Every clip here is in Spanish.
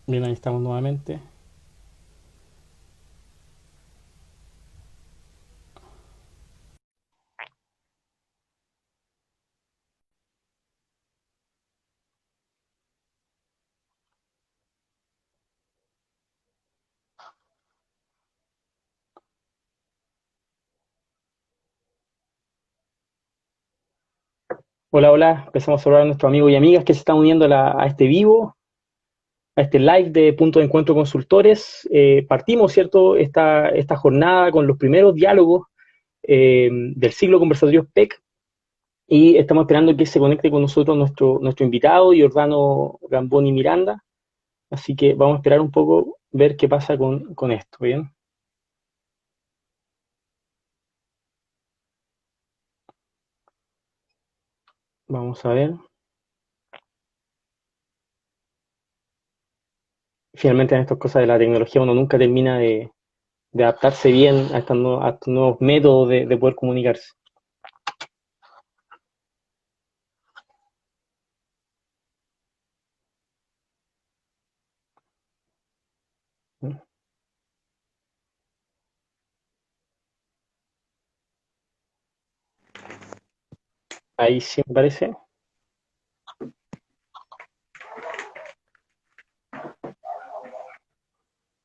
Bien, ahí estamos nuevamente. Hola, hola. Empezamos a saludar a nuestros amigos y amigas que se están uniendo a este vivo, a este live de Punto de Encuentro Consultores. Partimos, ¿cierto?, esta jornada con los primeros diálogos del ciclo conversatorio PEC y estamos esperando que se conecte con nosotros nuestro invitado, Giordano Gamboni Miranda. Así que vamos a esperar un poco, ver qué pasa con esto, ¿bien? Vamos a ver. Finalmente en estas cosas de la tecnología uno nunca termina de adaptarse bien a estos nuevos métodos de poder comunicarse. Ahí sí me parece.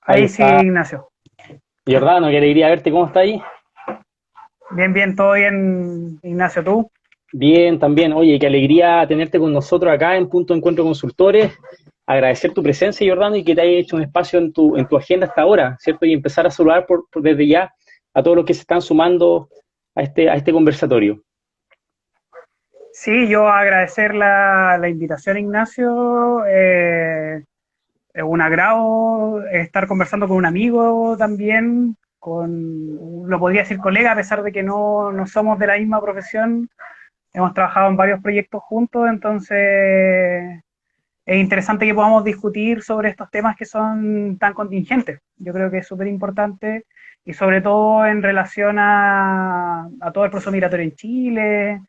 Ahí Ahí sí, está. Ignacio. Giordano, qué alegría verte, ¿cómo está ahí? Bien, bien, todo bien, Ignacio, ¿tú? Bien, también. Oye, qué alegría tenerte con nosotros acá en Punto de Encuentro Consultores. Agradecer tu presencia, Giordano, y que te hayas hecho un espacio en tu agenda hasta ahora, ¿cierto? Y empezar a saludar desde ya a todos los que se están sumando a este conversatorio. Sí, yo agradecer la invitación, Ignacio. Es un agrado estar conversando con un amigo también, lo podría decir colega, a pesar de que no somos de la misma profesión. Hemos trabajado en varios proyectos juntos, entonces es interesante que podamos discutir sobre estos temas que son tan contingentes. Yo creo que es súper importante y sobre todo en relación a todo el proceso migratorio en Chile,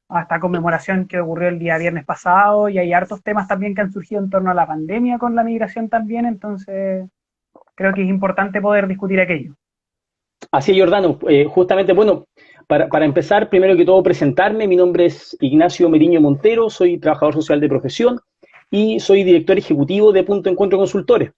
a esta conmemoración que ocurrió el día viernes pasado y hay hartos temas también que han surgido en torno a la pandemia con la migración también, entonces creo que es importante poder discutir aquello. Así es, Giordano. Justamente, bueno, para empezar, primero que todo, presentarme. Mi nombre es Ignacio Meriño Montero, soy trabajador social de profesión y soy director ejecutivo de Punto Encuentro Consultores.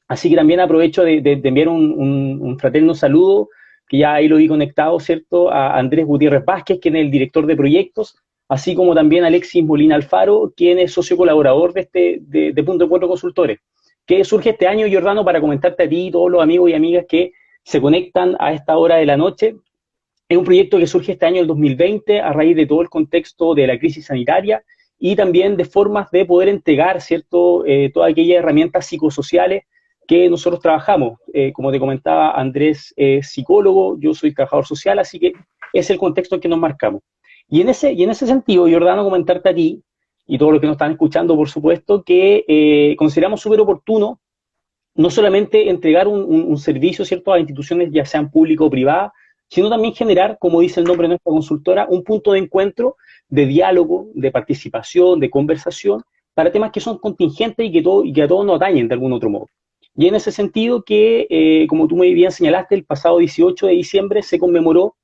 Así que también aprovecho de enviar un fraterno saludo, que ya ahí lo vi conectado, ¿cierto?, a Andrés Gutiérrez Vázquez, quien es el director de proyectos, así como también a Alexis Molina Alfaro, quien es socio colaborador de Punto Encuentro Consultores, que surge este año, Giordano, para comentarte a ti y todos los amigos y amigas que se conectan a esta hora de la noche. Es un proyecto que surge este año, el 2020, a raíz de todo el contexto de la crisis sanitaria y también de formas de poder entregar, ¿cierto?, todas aquellas herramientas psicosociales que nosotros trabajamos. Como te comentaba, Andrés es psicólogo, yo soy trabajador social, así que es el contexto en que nos marcamos. Y en ese sentido, Jordano, comentarte a ti y todos los que nos están escuchando, por supuesto, que consideramos súper oportuno no solamente entregar un servicio, ¿cierto?, a instituciones ya sean públicas o privadas, sino también generar, como dice el nombre de nuestra consultora, un punto de encuentro, de diálogo, de participación, de conversación, para temas que son contingentes y que a todos nos atañen de algún otro modo. Y en ese sentido que, como tú muy bien señalaste, el pasado 18 de diciembre se conmemoró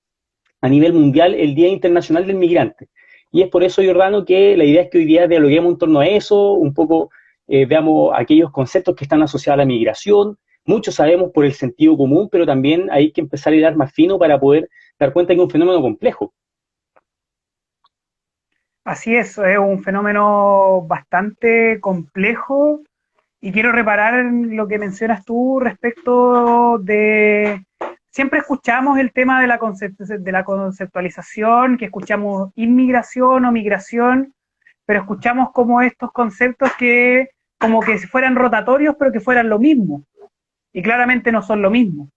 a nivel mundial el Día Internacional del Migrante. Y es por eso, Jordano, que la idea es que hoy día dialoguemos en torno a eso, un poco veamos aquellos conceptos que están asociados a la migración. Muchos sabemos por el sentido común, pero también hay que empezar a ir más fino para poder dar cuenta que es un fenómeno complejo. Así es un fenómeno bastante complejo y quiero reparar en lo que mencionas tú respecto de... Siempre escuchamos el tema de la conceptualización, que escuchamos inmigración o migración, pero escuchamos como estos conceptos que como que fueran rotatorios, pero que fueran lo mismo. Y claramente no son lo mismo.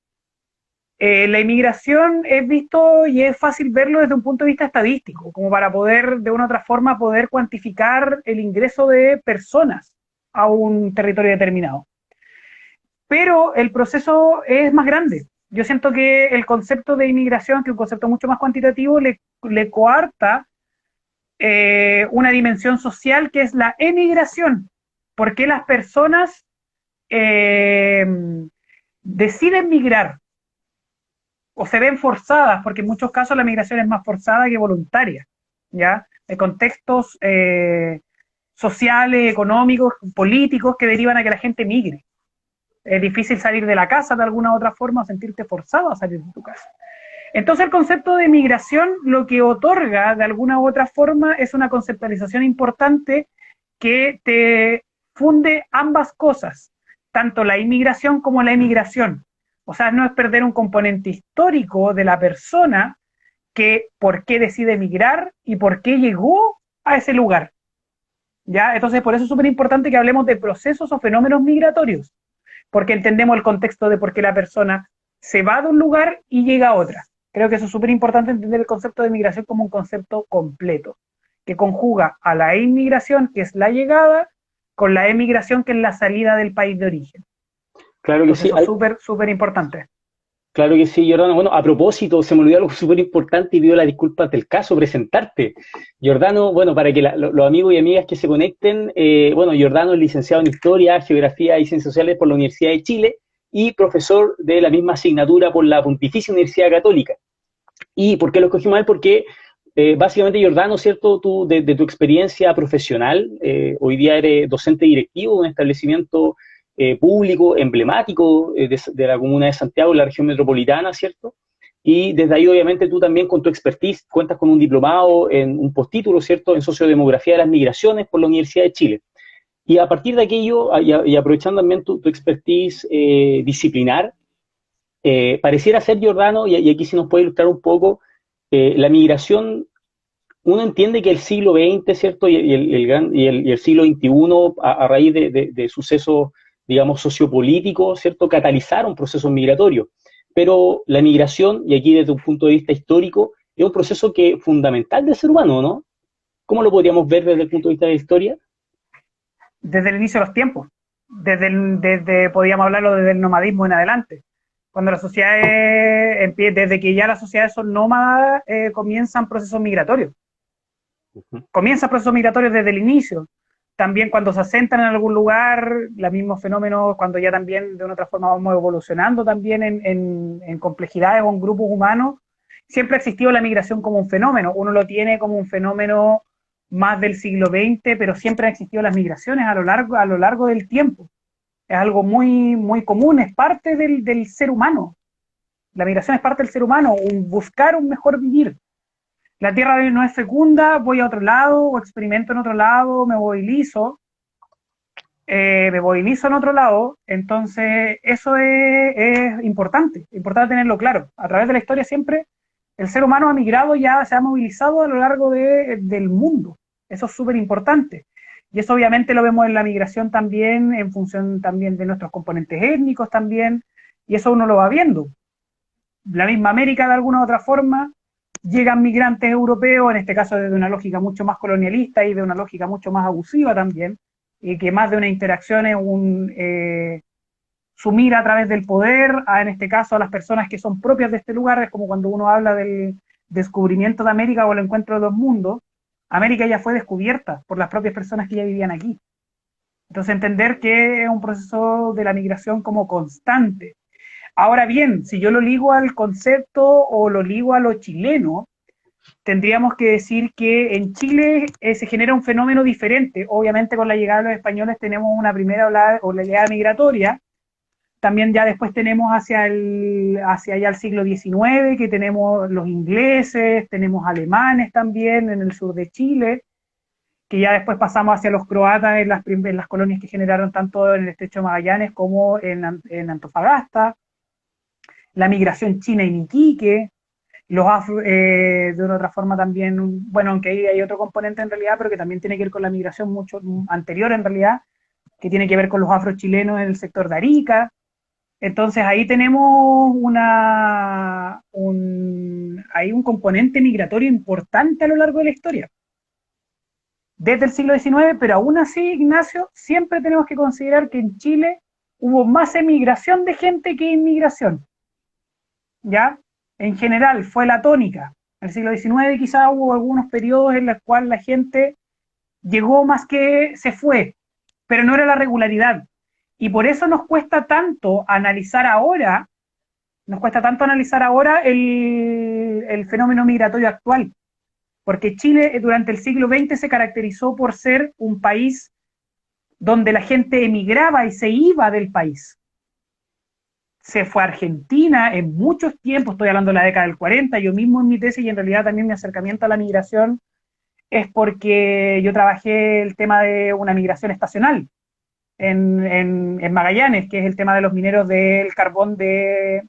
La inmigración es visto y es fácil verlo desde un punto de vista estadístico, como para poder, de una u otra forma, poder cuantificar el ingreso de personas a un territorio determinado. Pero el proceso es más grande. Yo siento que el concepto de inmigración, que es un concepto mucho más cuantitativo, le coarta una dimensión social que es la emigración. ¿Por qué las personas deciden migrar o se ven forzadas, porque en muchos casos la migración es más forzada que voluntaria, ¿ya? De contextos sociales, económicos, políticos que derivan a que la gente migre. Es difícil salir de la casa de alguna u otra forma o sentirte forzado a salir de tu casa. Entonces el concepto de migración lo que otorga de alguna u otra forma es una conceptualización importante que te funde ambas cosas, tanto la inmigración como la emigración. O sea, no es perder un componente histórico de la persona que por qué decide emigrar y por qué llegó a ese lugar. ¿Ya? Entonces, por eso es súper importante que hablemos de procesos o fenómenos migratorios, porque entendemos el contexto de por qué la persona se va de un lugar y llega a otra. Creo que eso es súper importante, entender el concepto de migración como un concepto completo, que conjuga a la inmigración, que es la llegada, con la emigración, que es la salida del país de origen. Claro que Entonces, sí. eso es súper, súper importante. Claro que sí, Jordano. Bueno, a propósito, se me olvidó algo súper importante y pido las disculpas del caso, presentarte. Jordano, bueno, para que los amigos y amigas que se conecten, bueno, Jordano es licenciado en Historia, Geografía y Ciencias Sociales por la Universidad de Chile y profesor de la misma asignatura por la Pontificia Universidad Católica. ¿Y por qué lo escogimos a él? Porque básicamente, Jordano, ¿cierto? Tú, de tu experiencia profesional, hoy día eres docente directivo de un establecimiento público, emblemático de la comuna de Santiago, en la región metropolitana, ¿cierto? Y desde ahí, obviamente, tú también con tu expertise cuentas con un diplomado en un postítulo, ¿cierto?, en sociodemografía de las migraciones por la Universidad de Chile. Y a partir de aquello, y aprovechando también tu expertise disciplinar, pareciera ser, Jordano, y aquí sí nos puede ilustrar un poco, la migración, uno entiende que el siglo XX, ¿cierto? Y el siglo XXI, a raíz de sucesos, digamos, sociopolíticos, ¿cierto? Catalizaron procesos migratorios. Pero la migración, y aquí desde un punto de vista histórico, es un proceso que fundamental del ser humano, ¿no? ¿Cómo lo podríamos ver desde el punto de vista de la historia? Desde el inicio de los tiempos, podríamos hablarlo desde el nomadismo en adelante. Cuando las sociedades, desde que ya las sociedades son nómadas, comienzan procesos migratorios. Comienzan procesos migratorios desde el inicio. También cuando se asentan en algún lugar, los mismos fenómenos, cuando ya también de una otra forma vamos evolucionando también en complejidades o en grupos humanos, siempre ha existido la migración como un fenómeno. Uno lo tiene como un fenómeno más del siglo XX, pero siempre han existido las migraciones a lo largo del tiempo. Es algo muy, muy común, es parte del ser humano. La migración es parte del ser humano, buscar un mejor vivir. La tierra no es fecunda, voy a otro lado, o experimento en otro lado, me movilizo en otro lado. Entonces eso es importante tenerlo claro. A través de la historia siempre el ser humano ha migrado, ya se ha movilizado a lo largo del mundo. Eso es súper importante. Y eso obviamente lo vemos en la migración también, en función también de nuestros componentes étnicos también, y eso uno lo va viendo. La misma América, de alguna u otra forma, llegan migrantes europeos, en este caso desde una lógica mucho más colonialista y de una lógica mucho más abusiva también, y que más de una interacción es sumir a través del poder, en este caso a las personas que son propias de este lugar. Es como cuando uno habla del descubrimiento de América o el encuentro de dos mundos. América ya fue descubierta por las propias personas que ya vivían aquí. Entonces entender que es un proceso de la migración como constante. Ahora bien, si yo lo ligo al concepto o lo ligo a lo chileno, tendríamos que decir que en Chile se genera un fenómeno diferente. Obviamente con la llegada de los españoles tenemos una primera oleada migratoria. También ya después tenemos hacia allá el siglo XIX, que tenemos los ingleses, tenemos alemanes también en el sur de Chile, que ya después pasamos hacia los croatas en las colonias que generaron tanto en el Estrecho de Magallanes como en Antofagasta, la migración china en Iquique, los afro, de una otra forma también, bueno, aunque ahí hay otro componente en realidad, pero que también tiene que ver con la migración mucho anterior en realidad, que tiene que ver con los afrochilenos en el sector de Arica. Entonces ahí tenemos hay un componente migratorio importante a lo largo de la historia, desde el siglo XIX, pero aún así, Ignacio, siempre tenemos que considerar que en Chile hubo más emigración de gente que inmigración, ¿ya? En general fue la tónica. En el siglo XIX quizá hubo algunos periodos en los cuales la gente llegó más que se fue, pero no era la regularidad. Y por eso nos cuesta tanto analizar ahora el fenómeno migratorio actual, porque Chile durante el siglo XX se caracterizó por ser un país donde la gente emigraba y se iba del país. Se fue a Argentina en muchos tiempos, estoy hablando de la década del 40, yo mismo en mi tesis y en realidad también mi acercamiento a la migración es porque yo trabajé el tema de una migración estacional en Magallanes, que es el tema de los mineros del carbón de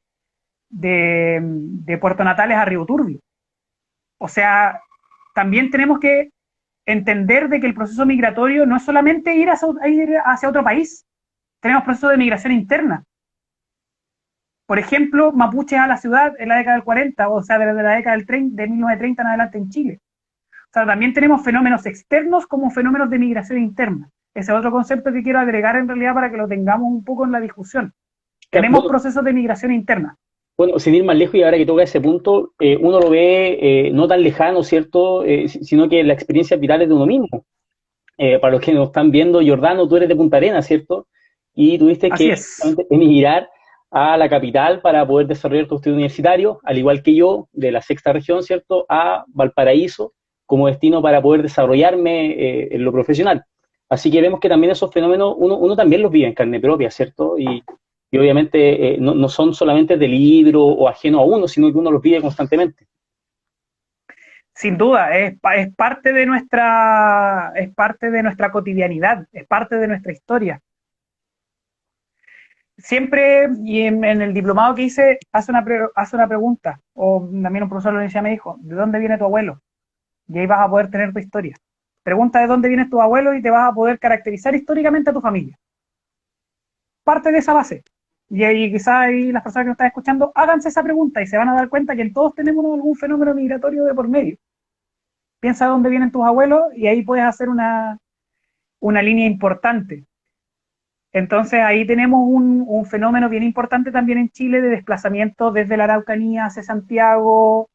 Puerto Natales a Río Turbio. O sea, también tenemos que entender de que el proceso migratorio no es solamente ir hacia otro país, tenemos procesos de migración interna. Por ejemplo, mapuches a la ciudad en la década del 40, o sea, desde la década de 1930 en adelante en Chile. O sea, también tenemos fenómenos externos como fenómenos de migración interna. Ese es otro concepto que quiero agregar en realidad para que lo tengamos un poco en la discusión. Tenemos procesos de migración interna. Bueno, sin ir más lejos, y ahora que toca ese punto, uno lo ve no tan lejano, ¿cierto? Sino que la experiencia vital es de uno mismo. Para los que nos están viendo, Giordano, tú eres de Punta Arenas, ¿cierto? Y tuviste que emigrar a la capital para poder desarrollar tu estudio universitario, al igual que yo, de la sexta región, ¿cierto? A Valparaíso como destino para poder desarrollarme en lo profesional. Así que vemos que también esos fenómenos uno también los vive en carne propia, ¿cierto? Y obviamente no son solamente de libro o ajeno a uno, sino que uno los vive constantemente. Sin duda, es parte de nuestra cotidianidad, es parte de nuestra historia. Siempre, y en el diplomado que hice, hace una pregunta, o también un profesor de la universidad me dijo, ¿de dónde viene tu abuelo? Y ahí vas a poder tener tu historia. Pregunta de dónde viene tu abuelo y te vas a poder caracterizar históricamente a tu familia. Parte de esa base. Y ahí quizás ahí las personas que nos están escuchando, háganse esa pregunta y se van a dar cuenta que en todos tenemos algún fenómeno migratorio de por medio. Piensa de dónde vienen tus abuelos y ahí puedes hacer una línea importante. Entonces ahí tenemos un fenómeno bien importante también en Chile de desplazamiento desde la Araucanía hacia Santiago,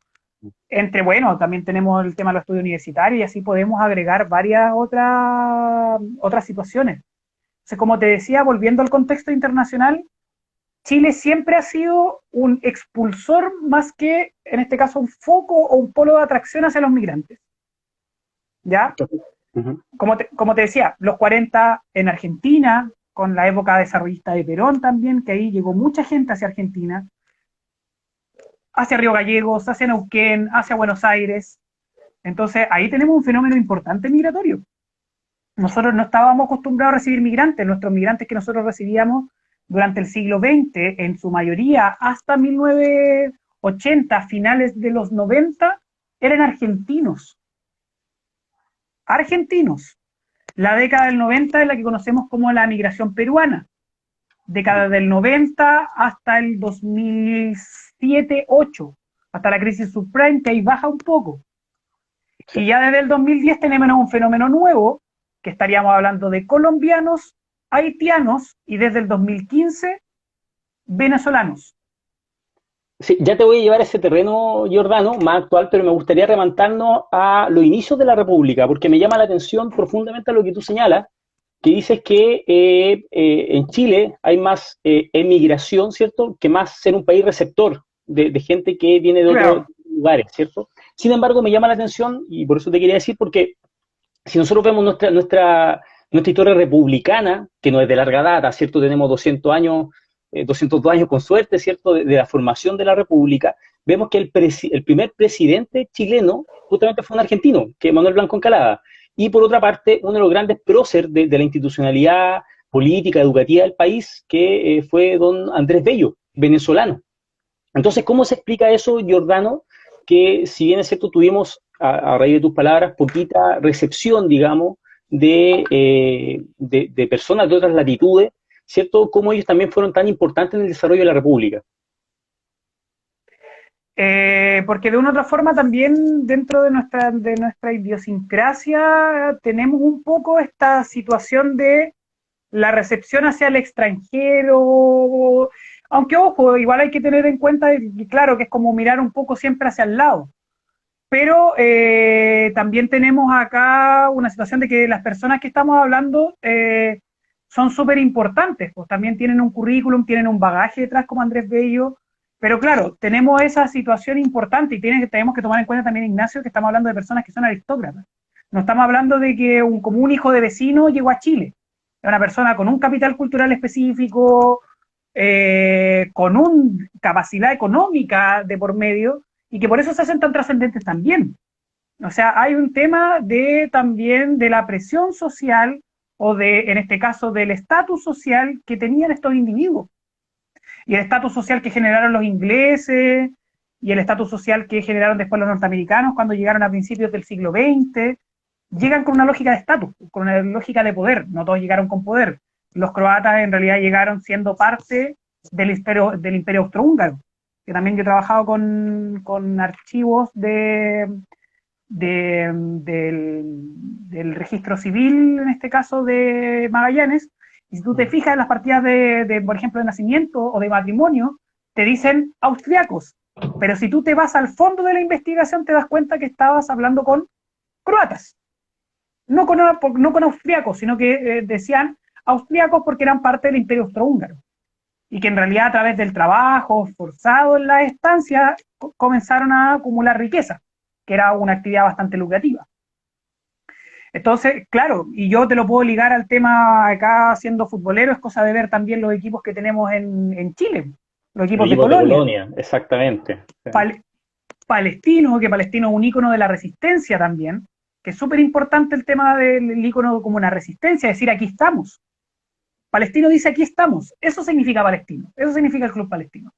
bueno, también tenemos el tema de los estudios universitarios y así podemos agregar varias otras situaciones. Entonces, como te decía, volviendo al contexto internacional, Chile siempre ha sido un expulsor más que, en este caso, un foco o un polo de atracción hacia los migrantes. ¿Ya? Uh-huh. Como te decía, los 40 en Argentina, con la época desarrollista de Perón también, que ahí llegó mucha gente hacia Argentina, hacia Río Gallegos, hacia Neuquén, hacia Buenos Aires. Entonces, ahí tenemos un fenómeno importante migratorio. Nosotros no estábamos acostumbrados a recibir migrantes. Nuestros migrantes que nosotros recibíamos durante el siglo XX, en su mayoría hasta 1980, finales de los 90, eran argentinos. Argentinos. La década del 90 es la que conocemos como la migración peruana. Década del 90 hasta el 2007-2008, hasta la crisis subprime, que ahí baja un poco. Sí. Y ya desde el 2010 tenemos un fenómeno nuevo, que estaríamos hablando de colombianos, haitianos y desde el 2015 venezolanos. Sí, ya te voy a llevar a ese terreno, Giordano, más actual, pero me gustaría remontarnos a los inicios de la República, porque me llama la atención profundamente a lo que tú señalas, que dices que en Chile hay más emigración, ¿cierto?, que más ser un país receptor de gente que viene de otros lugares, ¿cierto? Sin embargo, me llama la atención, y por eso te quería decir, porque si nosotros vemos nuestra historia republicana, que no es de larga data, ¿cierto? Tenemos 200 años, 202 años con suerte, ¿cierto?, de la formación de la República, vemos que el primer presidente chileno justamente fue un argentino, que es Manuel Blanco Encalada. Y por otra parte, uno de los grandes próceres de la institucionalidad política, educativa del país, que fue don Andrés Bello, venezolano. Entonces, ¿cómo se explica eso, Giordano? Que si bien es cierto, tuvimos, a raíz de tus palabras, poquita recepción, digamos, de personas de otras latitudes, ¿cierto? ¿Cómo ellos también fueron tan importantes en el desarrollo de la República? Porque de una u otra forma también dentro de nuestra idiosincrasia tenemos un poco esta situación de la recepción hacia el extranjero, aunque ojo, igual hay que tener en cuenta, y claro, que es como mirar un poco siempre hacia el lado, pero también tenemos acá una situación de que las personas que estamos hablando son súper importantes, pues también tienen un currículum, tienen un bagaje detrás como Andrés Bello, pero claro, tenemos esa situación importante y tenemos que tomar en cuenta también, Ignacio, que estamos hablando de personas que son aristócratas. No estamos hablando de que como un hijo de vecino llegó a Chile. Es una persona con un capital cultural específico, con una capacidad económica de por medio, y que por eso se hacen tan trascendentes también. O sea, hay un tema también de la presión social o en este caso, del estatus social que tenían estos individuos. Y el estatus social que generaron los ingleses y el estatus social que generaron después los norteamericanos cuando llegaron a principios del siglo XX, llegan con una lógica de estatus, con una lógica de poder. No todos llegaron con poder. Los croatas en realidad llegaron siendo parte del imperio austrohúngaro, que también yo he trabajado con archivos del registro civil, en este caso de Magallanes, y si tú te fijas en las partidas por ejemplo, de nacimiento o de matrimonio, te dicen austriacos, pero si tú te vas al fondo de la investigación te das cuenta que estabas hablando con croatas, no con austriacos, sino que decían austriacos porque eran parte del imperio austrohúngaro, y que en realidad a través del trabajo forzado en la estancia comenzaron a acumular riqueza, que era una actividad bastante lucrativa. Entonces, claro, y yo te lo puedo ligar al tema acá siendo futbolero, es cosa de ver también los equipos que tenemos en Chile, los equipos de Colonia. Exactamente. Palestino, que Palestino es un ícono de la resistencia también, que es súper importante el tema del ícono como una resistencia, es decir, aquí estamos. Palestino dice aquí estamos, eso significa Palestino, eso significa el club palestino.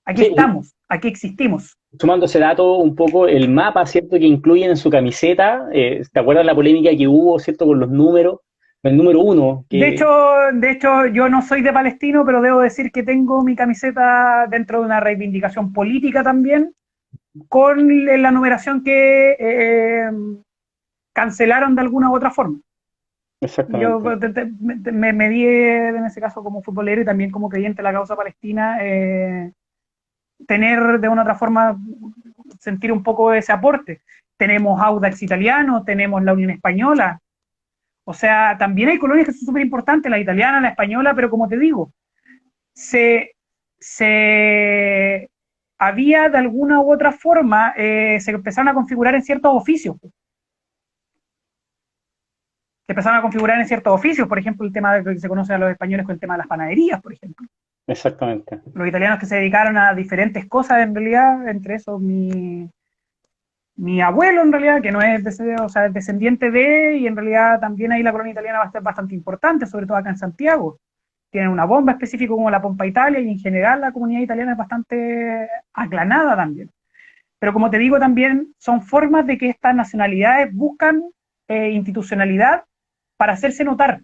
Aquí estamos, aquí existimos. Sumando ese dato, un poco el mapa, ¿cierto?, que incluyen en su camiseta. ¿Te acuerdas la polémica que hubo, ¿cierto?, con los números? El número 1. Que... De hecho, yo no soy de Palestino, pero debo decir que tengo mi camiseta dentro de una reivindicación política también, con la numeración que cancelaron de alguna u otra forma. Exactamente. Yo me di en ese caso como futbolero y también como creyente de la causa palestina, tener de una u otra forma, sentir un poco ese aporte. Tenemos Audax Italiano, tenemos la Unión Española, o sea, también hay colonias que son súper importantes, la italiana, la española, pero como te digo, había de alguna u otra forma, se empezaron a configurar en ciertos oficios. Por ejemplo, el tema de que se conoce a los españoles con el tema de las panaderías, por ejemplo. Exactamente. Los italianos que se dedicaron a diferentes cosas, en realidad, entre esos mi abuelo, en realidad, que no es descendiente de, y en realidad también ahí la colonia italiana va a ser bastante importante, sobre todo acá en Santiago. Tienen una bomba específica como la Pompa Italia, y en general la comunidad italiana es bastante aclanada también. Pero como te digo, también son formas de que estas nacionalidades buscan institucionalidad para hacerse notar,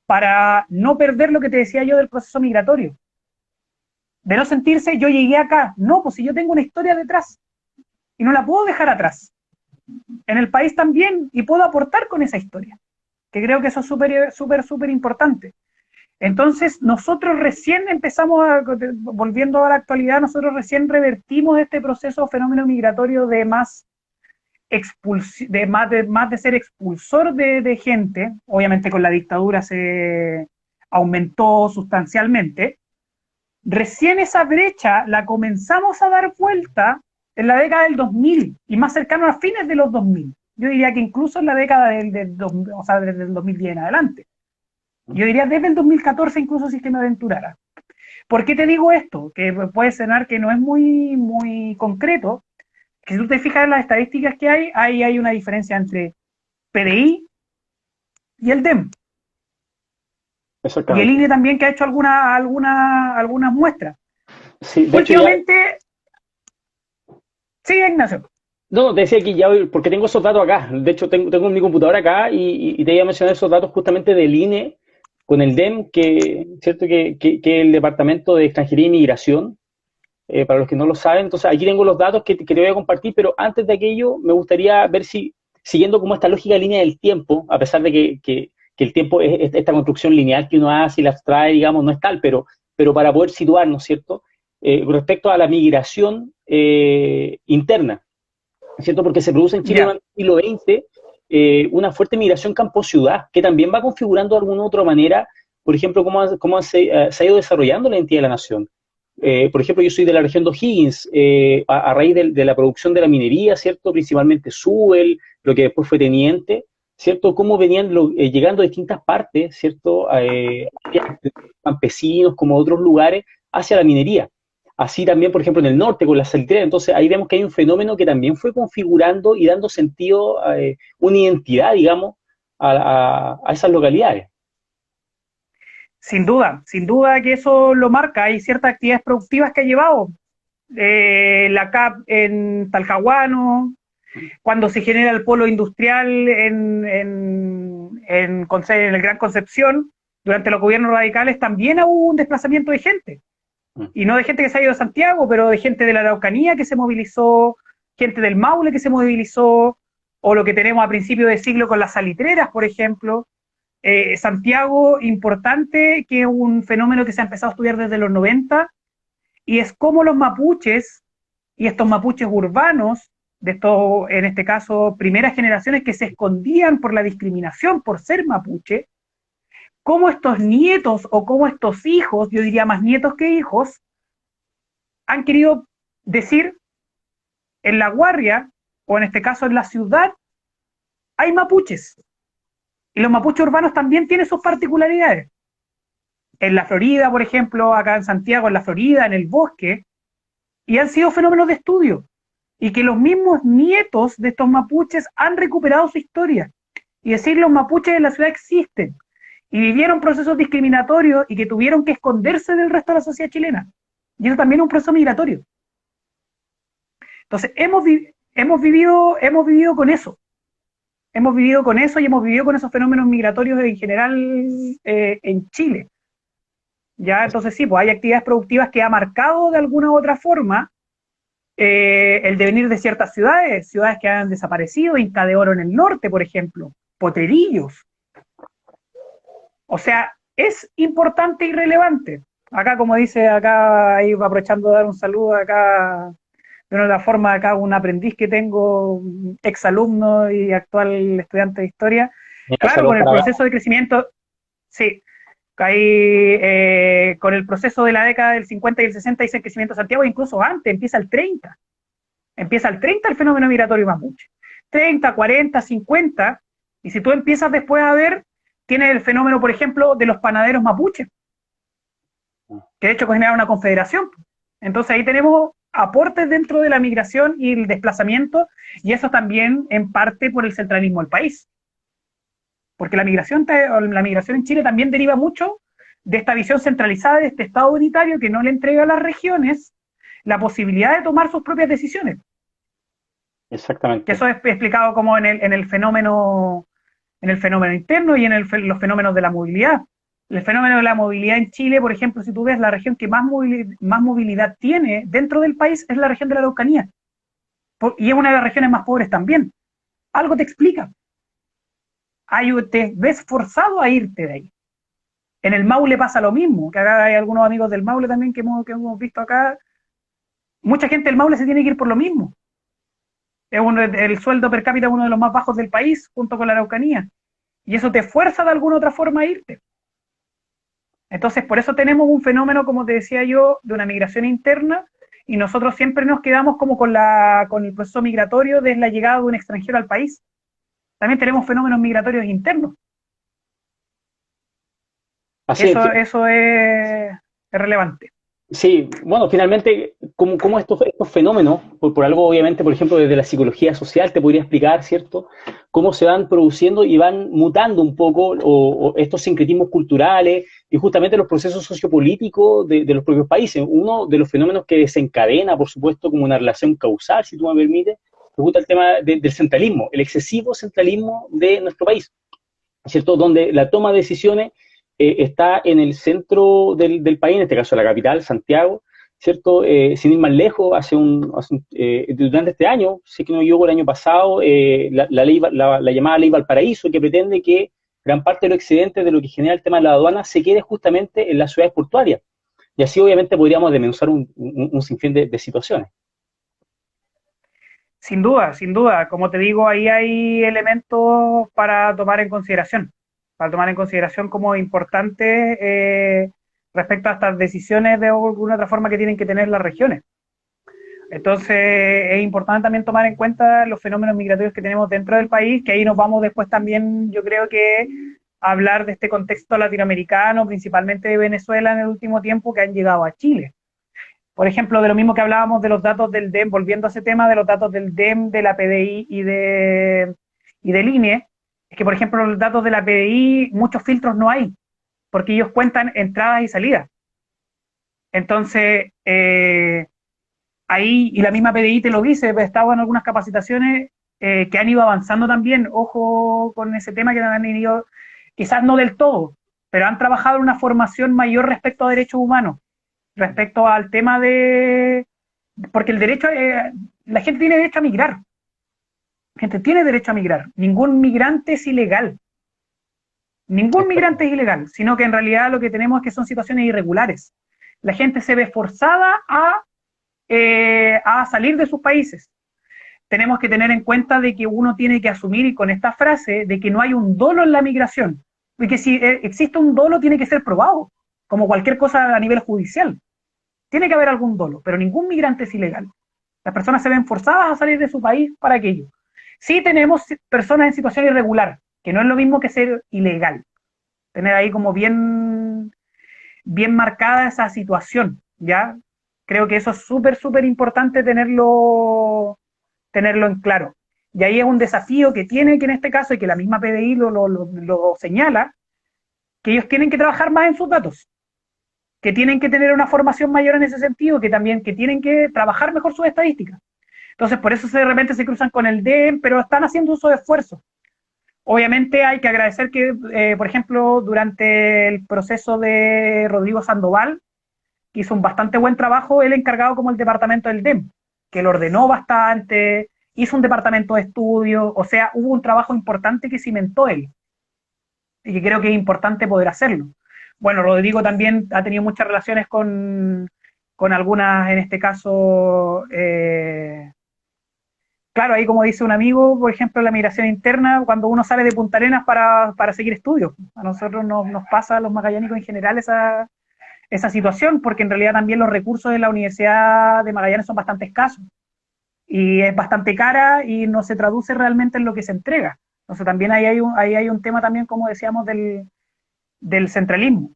para no perder lo que te decía yo del proceso migratorio. De no sentirse, yo llegué acá. No, pues si yo tengo una historia detrás y no la puedo dejar atrás. En el país también, y puedo aportar con esa historia, que creo que eso es súper importante. Entonces, nosotros recién empezamos, volviendo a la actualidad, nosotros recién revertimos este proceso fenómeno migratorio de más de ser expulsor de gente. Obviamente con la dictadura se aumentó sustancialmente. Recién esa brecha la comenzamos a dar vuelta en la década del 2000 y más cercano a fines de los 2000. Yo diría que incluso en la década desde el 2010 en adelante. Yo diría desde el 2014 incluso, si es que me aventurara. ¿Por qué te digo esto? Que puede sonar que no es muy concreto, que si tú te fijas en las estadísticas que hay una diferencia entre PDI y el DEM. Y el INE también, que ha hecho algunas muestras. Sí, de últimamente... Sí, Ignacio. No, te decía que ya, porque tengo esos datos acá. De hecho, tengo mi computadora acá y te iba a mencionar esos datos justamente del INE con el DEM, ¿cierto? Que el Departamento de Extranjería y Migración, para los que no lo saben. Entonces, aquí tengo los datos que te voy a compartir, pero antes de aquello, me gustaría ver si, siguiendo como esta lógica de línea del tiempo, a pesar de que el tiempo es esta construcción lineal que uno hace y la abstrae, digamos, no es tal, pero para poder situarnos, ¿cierto? Respecto a la migración interna, ¿cierto? Porque se produce en Chile en el siglo XX una fuerte migración campo-ciudad, que también va configurando de alguna u otra manera por ejemplo, se ha ido desarrollando la identidad de la nación. Por ejemplo, yo soy de la región de O'Higgins, a raíz de la producción de la minería, ¿cierto? Principalmente Súbel, lo que después fue Teniente, ¿cierto? Cómo venían llegando a distintas partes, ¿cierto? Campesinos como otros lugares hacia la minería. Así también, por ejemplo, en el norte con la salitrera. Entonces ahí vemos que hay un fenómeno que también fue configurando y dando sentido, una identidad, digamos, a esas localidades. Sin duda que eso lo marca. Hay ciertas actividades productivas que ha llevado. La CAP en Talcahuano, cuando se genera el polo industrial en el Gran Concepción, durante los gobiernos radicales también hubo un desplazamiento de gente. Y no de gente que se ha ido a Santiago, pero de gente de la Araucanía que se movilizó, gente del Maule que se movilizó, o lo que tenemos a principios de siglo con las salitreras, por ejemplo. Santiago, importante, que es un fenómeno que se ha empezado a estudiar desde los 90, y es como los mapuches, y estos mapuches urbanos, de estos, en este caso, primeras generaciones que se escondían por la discriminación por ser mapuche, cómo estos nietos o cómo estos hijos, yo diría más nietos que hijos, han querido decir en La Guardia, o en este caso en la ciudad, hay mapuches. Y los mapuches urbanos también tienen sus particularidades. En la Florida, por ejemplo, acá en Santiago, en la Florida, en el bosque, y han sido fenómenos de estudio. Y que los mismos nietos de estos mapuches han recuperado su historia. Y decir, los mapuches en la ciudad existen. Y vivieron procesos discriminatorios y que tuvieron que esconderse del resto de la sociedad chilena. Y eso también es un proceso migratorio. Entonces, hemos vivido con eso. Hemos vivido con eso y hemos vivido con esos fenómenos migratorios en general en Chile. Ya, entonces sí, pues hay actividades productivas que ha marcado de alguna u otra forma el devenir de ciertas ciudades, ciudades que han desaparecido, Inca de Oro en el norte, por ejemplo, Potrerillos. O sea, es importante y relevante. Acá, como dice, acá ahí va aprovechando de dar un saludo acá, de una forma, acá un aprendiz que tengo, exalumno y actual estudiante de historia. Mira, Claro, saludos con el para acá. proceso de crecimiento, sí, ahí con el proceso de la década del 50 y el 60 dice el crecimiento de Santiago, incluso antes, empieza el 30 el fenómeno migratorio mapuche. 30, 40, 50, y si tú empiezas después a ver, tiene el fenómeno, por ejemplo, de los panaderos mapuches, que de hecho generaron una confederación. Entonces ahí tenemos aportes dentro de la migración y el desplazamiento, y eso también en parte por el centralismo del país. Porque la migración en Chile también deriva mucho de esta visión centralizada, de este Estado unitario que no le entrega a las regiones la posibilidad de tomar sus propias decisiones. Que Exactamente. eso es explicado como en el fenómeno interno y en los fenómenos de la movilidad. El fenómeno de la movilidad en Chile, por ejemplo, si tú ves la región que más movilidad tiene dentro del país es la región de la Araucanía. Y es una de las regiones más pobres también. Algo te explica. Te ves forzado a irte de ahí. En el Maule pasa lo mismo, que acá hay algunos amigos del Maule también que hemos visto acá. Mucha gente del Maule se tiene que ir por lo mismo. El sueldo per cápita es uno de los más bajos del país, junto con la Araucanía. Y eso te fuerza de alguna otra forma a irte. Entonces, por eso tenemos un fenómeno, como te decía yo, de una migración interna, y nosotros siempre nos quedamos como con el proceso migratorio desde la llegada de un extranjero al país. También tenemos fenómenos migratorios internos. Así es. Eso es relevante. Sí, bueno, finalmente, cómo estos fenómenos, por algo obviamente, por ejemplo, desde la psicología social te podría explicar, ¿cierto? Cómo se van produciendo y van mutando un poco o estos sincretismos culturales y justamente los procesos sociopolíticos de los propios países. Uno de los fenómenos que desencadena, por supuesto, como una relación causal, si tú me permites, me gusta el tema del centralismo, el excesivo centralismo de nuestro país, ¿cierto? Donde la toma de decisiones está en el centro del país, en este caso la capital, Santiago, ¿cierto? Sin ir más lejos, durante este año, si es que no me equivoco, el año pasado, la llamada Ley Valparaíso, que pretende que gran parte de los excedentes de lo que genera el tema de la aduana se quede justamente en las ciudades portuarias. Y así obviamente podríamos desmenuzar un sinfín de situaciones. Sin duda. Como te digo, ahí hay elementos para tomar en consideración. para tomar en consideración como importante respecto a estas decisiones de alguna otra forma que tienen que tener las regiones. Entonces, es importante también tomar en cuenta los fenómenos migratorios que tenemos dentro del país, que ahí nos vamos después también, yo creo que, a hablar de este contexto latinoamericano, principalmente de Venezuela en el último tiempo, que han llegado a Chile. Por ejemplo, de lo mismo que hablábamos de los datos del DEM, volviendo a ese tema de los datos del DEM, de la PDI y del INE, es que, por ejemplo, los datos de la PDI, muchos filtros no hay, porque ellos cuentan entradas y salidas. Entonces, ahí, y la misma PDI te lo dice, he estado en algunas capacitaciones que han ido avanzando también, ojo con ese tema, que han ido, quizás no del todo, pero han trabajado en una formación mayor respecto a derechos humanos, respecto al tema de, porque el derecho, la gente tiene derecho a migrar, la gente tiene derecho a migrar, ningún migrante es ilegal, ningún migrante es ilegal, sino que en realidad lo que tenemos es que son situaciones irregulares. La gente se ve forzada a salir de sus países. Tenemos que tener en cuenta de que uno tiene que asumir, y con esta frase, de que no hay un dolo en la migración, y que si existe un dolo tiene que ser probado, como cualquier cosa a nivel judicial. Tiene que haber algún dolo, pero ningún migrante es ilegal. Las personas se ven forzadas a salir de su país para aquello. Sí tenemos personas en situación irregular, que no es lo mismo que ser ilegal. Tener ahí como bien marcada esa situación, ¿ya? Creo que eso es súper importante tenerlo en claro. Y ahí es un desafío que tiene, que en este caso, y que la misma PDI lo señala, que ellos tienen que trabajar más en sus datos, que tienen que tener una formación mayor en ese sentido, que también que tienen que trabajar mejor sus estadísticas. Entonces, por eso de repente se cruzan con el DEM, pero están haciendo uso de esfuerzos. Obviamente hay que agradecer que, por ejemplo, durante el proceso de Rodrigo Sandoval, que hizo un bastante buen trabajo, él encargado como el departamento del DEM, que lo ordenó bastante, hizo un departamento de estudio, o sea, hubo un trabajo importante que cimentó él, y que creo que es importante poder hacerlo. Bueno, Rodrigo también ha tenido muchas relaciones con algunas, en este caso, claro, ahí como dice un amigo, por ejemplo, la migración interna, cuando uno sale de Punta Arenas para seguir estudios. A nosotros nos pasa, a los magallánicos en general, esa situación, porque en realidad también los recursos de la Universidad de Magallanes son bastante escasos, y es bastante cara y no se traduce realmente en lo que se entrega. Entonces también ahí hay un tema también, como decíamos, del centralismo.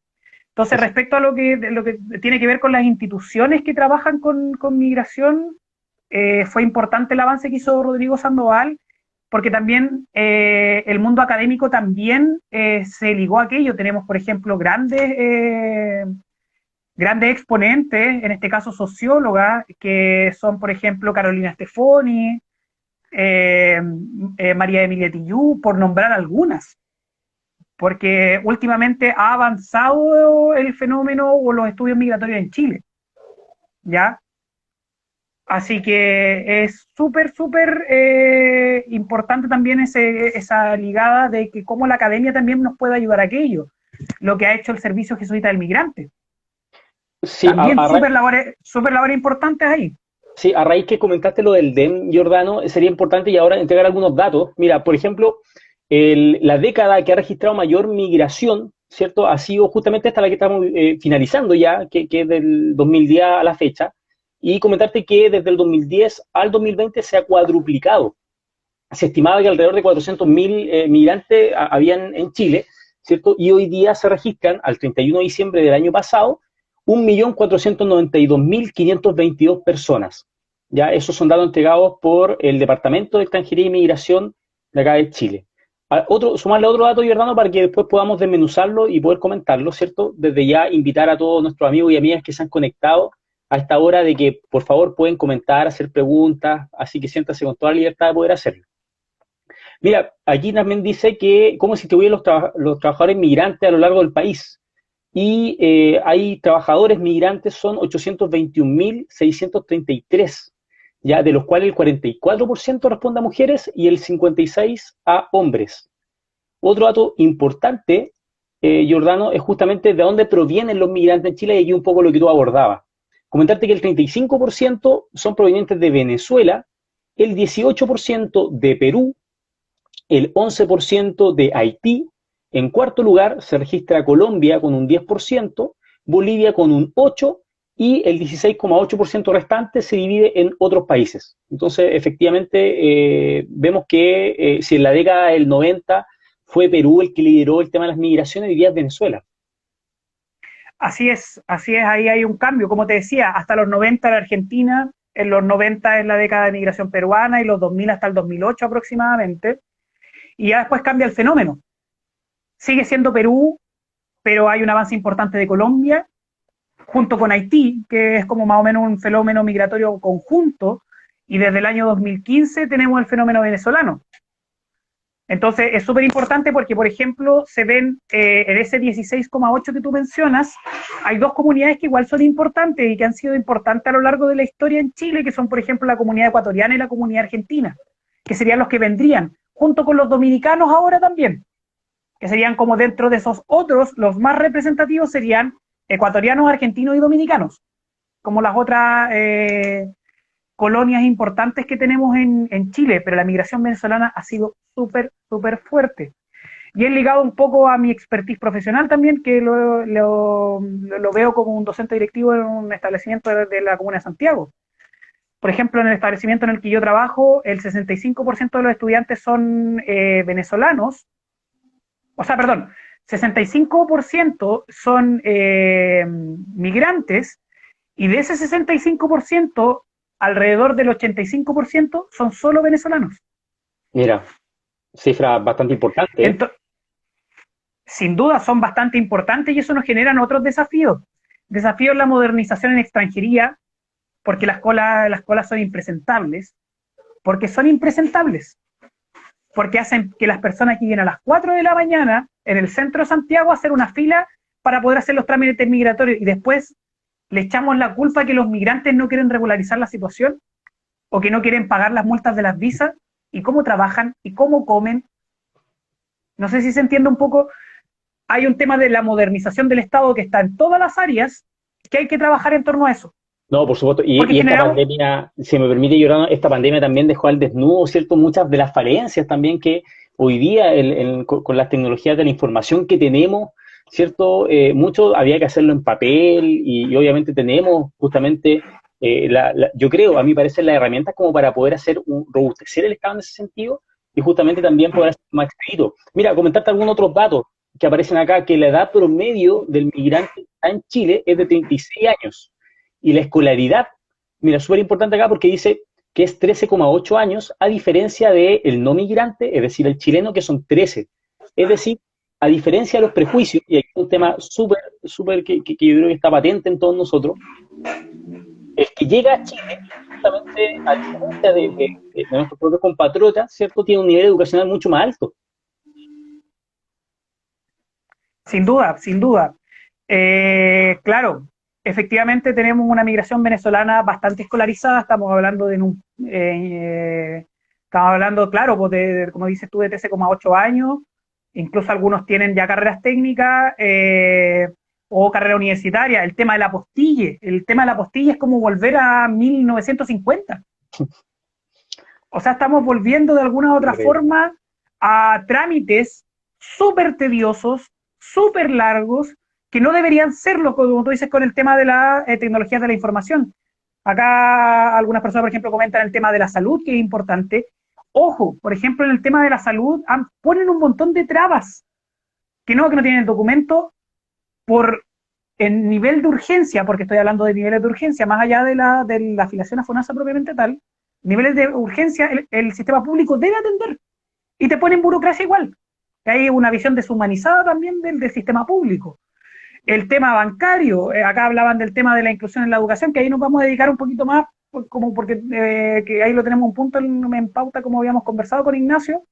Entonces, respecto a lo que tiene que ver con las instituciones que trabajan con migración, fue importante el avance que hizo Rodrigo Sandoval, porque también el mundo académico también se ligó a aquello. Tenemos, por ejemplo, grandes exponentes, en este caso sociólogas, que son, por ejemplo, Carolina Stefoni, María Emilia Tillú, por nombrar algunas, porque últimamente ha avanzado el fenómeno o los estudios migratorios en Chile, ¿ya? Así que es súper importante también esa ligada de que cómo la academia también nos puede ayudar a aquello, lo que ha hecho el Servicio Jesuita del Migrante. Sí, también súper labores importantes ahí. Sí, a raíz que comentaste lo del DEM, Giordano, sería importante y ahora entregar algunos datos. Mira, por ejemplo, la década que ha registrado mayor migración, ¿cierto? Ha sido justamente esta la que estamos finalizando ya, que es del 2010 a la fecha, y comentarte que desde el 2010 al 2020 se ha cuadruplicado. Se estimaba que alrededor de 400.000 migrantes habían en Chile, ¿cierto? Y hoy día se registran, al 31 de diciembre del año pasado, 1.492.522 personas. Ya, esos son datos entregados por el Departamento de Extranjería e Inmigración de acá de Chile. Sumarle otro dato, Giordano, para que después podamos desmenuzarlo y poder comentarlo, ¿cierto? Desde ya invitar a todos nuestros amigos y amigas que se han conectado a esta hora de que, por favor, pueden comentar, hacer preguntas, así que siéntase con toda la libertad de poder hacerlo. Mira, aquí también dice que cómo se distribuyen los trabajadores migrantes a lo largo del país. Y hay trabajadores migrantes, son 821.633, ya, de los cuales el 44% responde a mujeres y el 56% a hombres. Otro dato importante, Giordano, es justamente de dónde provienen los migrantes en Chile, y aquí un poco lo que tú abordabas. Comentarte que el 35% son provenientes de Venezuela, el 18% de Perú, el 11% de Haití, En cuarto lugar se registra Colombia con un 10%, Bolivia con un 8% y el 16,8% restante se divide en otros países. Entonces, efectivamente, vemos que si en la década del 90 fue Perú el que lideró el tema de las migraciones, hoy día es Venezuela. Así es, ahí hay un cambio. Como te decía, hasta los 90 en Argentina, en los 90 es la década de migración peruana y los 2000 hasta el 2008 aproximadamente, y ya después cambia el fenómeno. Sigue siendo Perú, pero hay un avance importante de Colombia, junto con Haití, que es como más o menos un fenómeno migratorio conjunto, y desde el año 2015 tenemos el fenómeno venezolano. Entonces es súper importante porque, por ejemplo, se ven en ese 16,8 que tú mencionas, hay dos comunidades que igual son importantes y que han sido importantes a lo largo de la historia en Chile, que son, por ejemplo, la comunidad ecuatoriana y la comunidad argentina, que serían los que vendrían, junto con los dominicanos ahora también, que serían como dentro de esos otros, los más representativos serían ecuatorianos, argentinos y dominicanos, como las otras colonias importantes que tenemos en Chile, pero la migración venezolana ha sido súper fuerte. Y es ligado un poco a mi expertise profesional también, que lo veo como un docente directivo en un establecimiento de la Comuna de Santiago. Por ejemplo, en el establecimiento en el que yo trabajo, el 65% de los estudiantes son venezolanos, o sea, perdón, 65% son migrantes, y de ese 65%, alrededor del 85% son solo venezolanos. Mira, cifra bastante importante, ¿eh? Sin duda son bastante importantes y eso nos generan otros desafíos. Desafíos en la modernización en extranjería, porque las colas son impresentables, porque hacen que las personas lleguen a las 4 de la mañana en el centro de Santiago a hacer una fila para poder hacer los trámites migratorios y después le echamos la culpa a que los migrantes no quieren regularizar la situación o que no quieren pagar las multas de las visas y cómo trabajan y cómo comen. No sé si se entiende un poco. Hay un tema de la modernización del Estado que está en todas las áreas que hay que trabajar en torno a eso. No, por supuesto. Y esta pandemia, si me permite, Giordano, esta pandemia también dejó al desnudo, ¿cierto? Muchas de las falencias también que hoy día, con las tecnologías de la información que tenemos, ¿cierto? Mucho había que hacerlo en papel y obviamente tenemos justamente, yo creo, a mí me parecen las herramientas como para poder robustecer el Estado en ese sentido y justamente también poder hacer más expedito. Mira, comentarte algunos otros datos que aparecen acá, que la edad promedio del migrante en Chile es de 36 años. Y la escolaridad, mira, súper importante acá porque dice que es 13,8 años, a diferencia del no migrante, es decir, el chileno, que son 13. Es decir, a diferencia de los prejuicios, y aquí es un tema súper que yo creo que está patente en todos nosotros, el que llega a Chile, justamente a diferencia de nuestros propios compatriotas, ¿cierto?, tiene un nivel educacional mucho más alto. Sin duda, sin duda. Claro, efectivamente tenemos una migración venezolana bastante escolarizada, estamos hablando claro, pues como dices tú, de 13,8 años, incluso algunos tienen ya carreras técnicas o carrera universitaria. El tema de la apostille es como volver a 1950. O sea, estamos volviendo de alguna u otra forma a trámites súper tediosos, súper largos, que no deberían serlo, como tú dices, con el tema de las tecnologías de la información. Acá algunas personas, por ejemplo, comentan el tema de la salud, que es importante. Ojo, por ejemplo, en el tema de la salud ponen un montón de trabas que no tienen el documento por el nivel de urgencia, porque estoy hablando de niveles de urgencia, más allá de la afiliación a FONASA propiamente tal, niveles de urgencia el sistema público debe atender y te ponen burocracia igual. Hay una visión deshumanizada también del sistema público. El tema bancario, acá hablaban del tema de la inclusión en la educación, que ahí nos vamos a dedicar un poquito más, porque que ahí lo tenemos un punto en pauta, como habíamos conversado con Ignacio.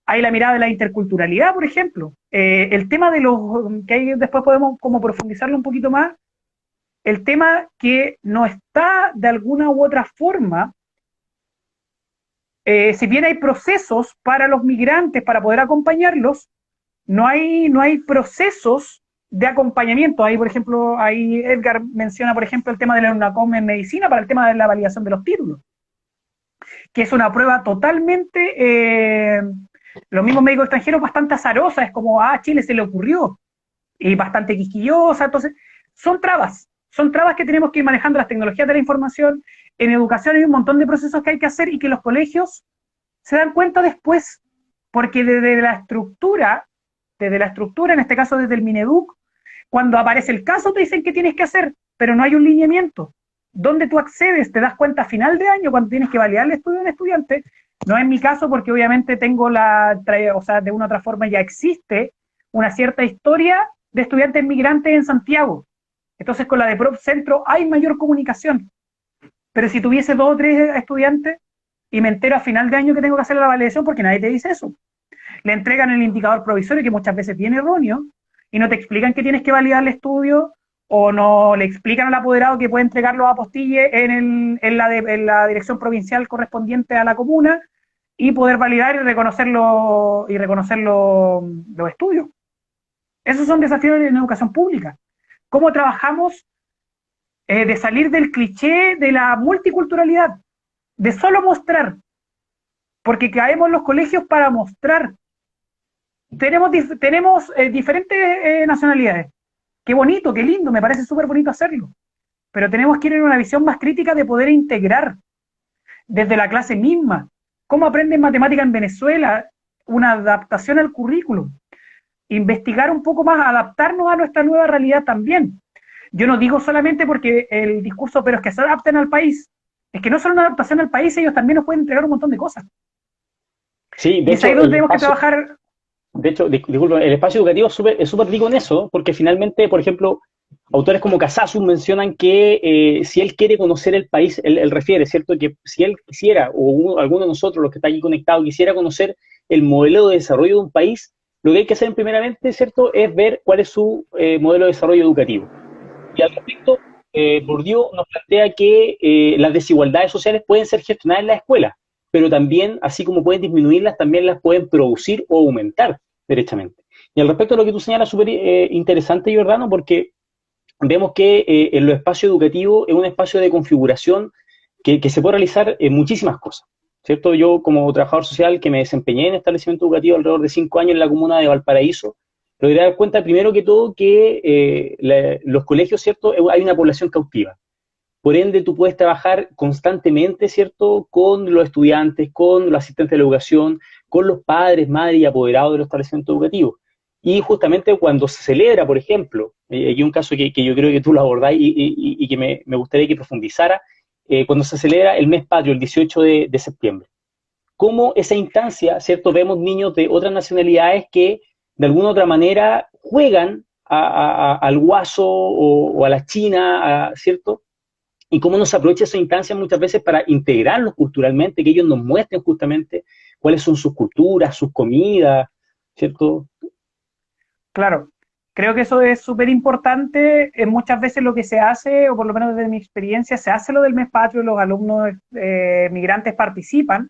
Hay la mirada de la interculturalidad, por ejemplo. El tema de que ahí después podemos como profundizarlo un poquito más, el tema que no está de alguna u otra forma, si bien hay procesos para los migrantes para poder acompañarlos, no hay procesos de acompañamiento. Ahí, por ejemplo, ahí Edgar menciona, por ejemplo, el tema de la UNACOM en medicina para el tema de la validación de los títulos, que es una prueba totalmente Los mismos médicos extranjeros bastante azarosa, es como, Chile se le ocurrió, y bastante quisquillosa, entonces, son trabas que tenemos que ir manejando las tecnologías de la información. En educación hay un montón de procesos que hay que hacer y que los colegios se dan cuenta después, porque desde la estructura, en este caso desde el Mineduc, cuando aparece el caso te dicen qué tienes que hacer, pero no hay un lineamiento. ¿Dónde tú accedes? Te das cuenta a final de año cuando tienes que validar el estudio de un estudiante. No es mi caso porque obviamente tengo o sea, de una u otra forma ya existe una cierta historia de estudiantes migrantes en Santiago. Entonces con la de Prop Centro hay mayor comunicación. Pero si tuviese 2 o 3 estudiantes y me entero a final de año que tengo que hacer la validación porque nadie te dice eso. Le entregan el indicador provisorio que muchas veces viene erróneo y no te explican que tienes que validar el estudio o no le explican al apoderado que puede entregar los apostilles en la dirección provincial correspondiente a la comuna y poder validar y reconocer los estudios. Esos son desafíos en educación pública. ¿Cómo trabajamos de salir del cliché de la multiculturalidad? De solo mostrar, porque caemos en los colegios para mostrar. Tenemos diferentes nacionalidades. Qué bonito, qué lindo, me parece súper bonito hacerlo. Pero tenemos que ir en una visión más crítica de poder integrar desde la clase misma. ¿Cómo aprenden matemática en Venezuela? Una adaptación al currículum. Investigar un poco más, adaptarnos a nuestra nueva realidad también. Yo no digo solamente porque el discurso, pero es que se adapten al país. Es que no solo una adaptación al país, ellos también nos pueden entregar un montón de cosas. Sí, y es ahí donde tenemos que trabajar. De hecho, disculpa, el espacio educativo es súper rico en eso, porque finalmente, por ejemplo, autores como Casasus mencionan que si él quiere conocer el país, él refiere, ¿cierto? Que si él quisiera, alguno de nosotros, los que están aquí conectados, quisiera conocer el modelo de desarrollo de un país, lo que hay que hacer primeramente, ¿cierto?, es ver cuál es su modelo de desarrollo educativo. Y al respecto, Bourdieu nos plantea que las desigualdades sociales pueden ser gestionadas en la escuela, pero también, así como pueden disminuirlas, también las pueden producir o aumentar derechamente. Y al respecto de lo que tú señalas, súper interesante, Giordano, porque vemos que en los espacios educativos es un espacio de configuración que se puede realizar muchísimas cosas, ¿cierto? Yo, como trabajador social que me desempeñé en establecimiento educativo alrededor de 5 años en la comuna de Valparaíso, logré dar cuenta, primero que todo, que los colegios, ¿cierto? Hay una población cautiva. Por ende, tú puedes trabajar constantemente, ¿cierto?, con los estudiantes, con los asistentes de la educación, con los padres, madres y apoderados de los establecimientos educativos. Y justamente cuando se celebra, por ejemplo, aquí un caso que yo creo que tú lo abordás y que me gustaría que profundizara, cuando se celebra el mes patrio, el 18 de septiembre. Cómo esa instancia, ¿cierto?, vemos niños de otras nacionalidades que de alguna u otra manera juegan al guaso o a la china, ¿cierto?, y cómo nos aprovecha esa instancia muchas veces para integrarlos culturalmente, que ellos nos muestren justamente cuáles son sus culturas, sus comidas, ¿cierto? Claro, creo que eso es súper importante. Muchas veces lo que se hace, o por lo menos desde mi experiencia, se hace lo del mes patrio, los alumnos migrantes participan,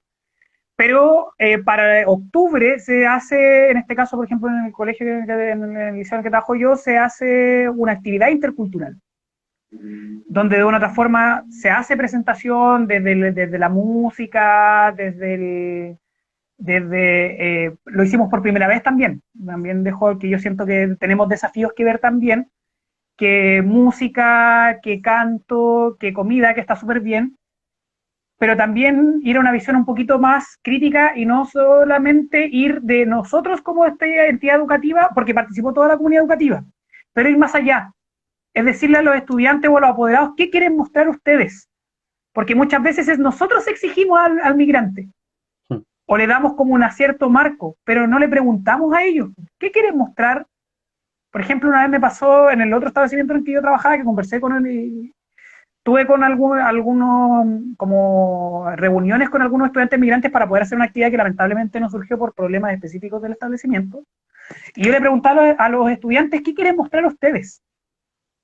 pero para octubre se hace, en este caso, por ejemplo, en el colegio, en el liceo en el que trabajo yo, se hace una actividad intercultural, donde de una u otra forma se hace presentación desde la música, lo hicimos por primera vez también dejó que yo siento que tenemos desafíos que ver también, que música, que canto, que comida, que está súper bien, pero también ir a una visión un poquito más crítica y no solamente ir de nosotros como esta entidad educativa, porque participó toda la comunidad educativa, pero ir más allá, es decirle a los estudiantes o a los apoderados qué quieren mostrar ustedes, porque muchas veces nosotros exigimos al migrante, o le damos como un cierto marco, pero no le preguntamos a ellos, ¿qué quieren mostrar? Por ejemplo, una vez me pasó en el otro establecimiento en el que yo trabajaba, que conversé con él y tuve con algunos como reuniones con algunos estudiantes migrantes para poder hacer una actividad que lamentablemente no surgió por problemas específicos del establecimiento. Y yo le preguntaba a los estudiantes, ¿qué quieren mostrar ustedes?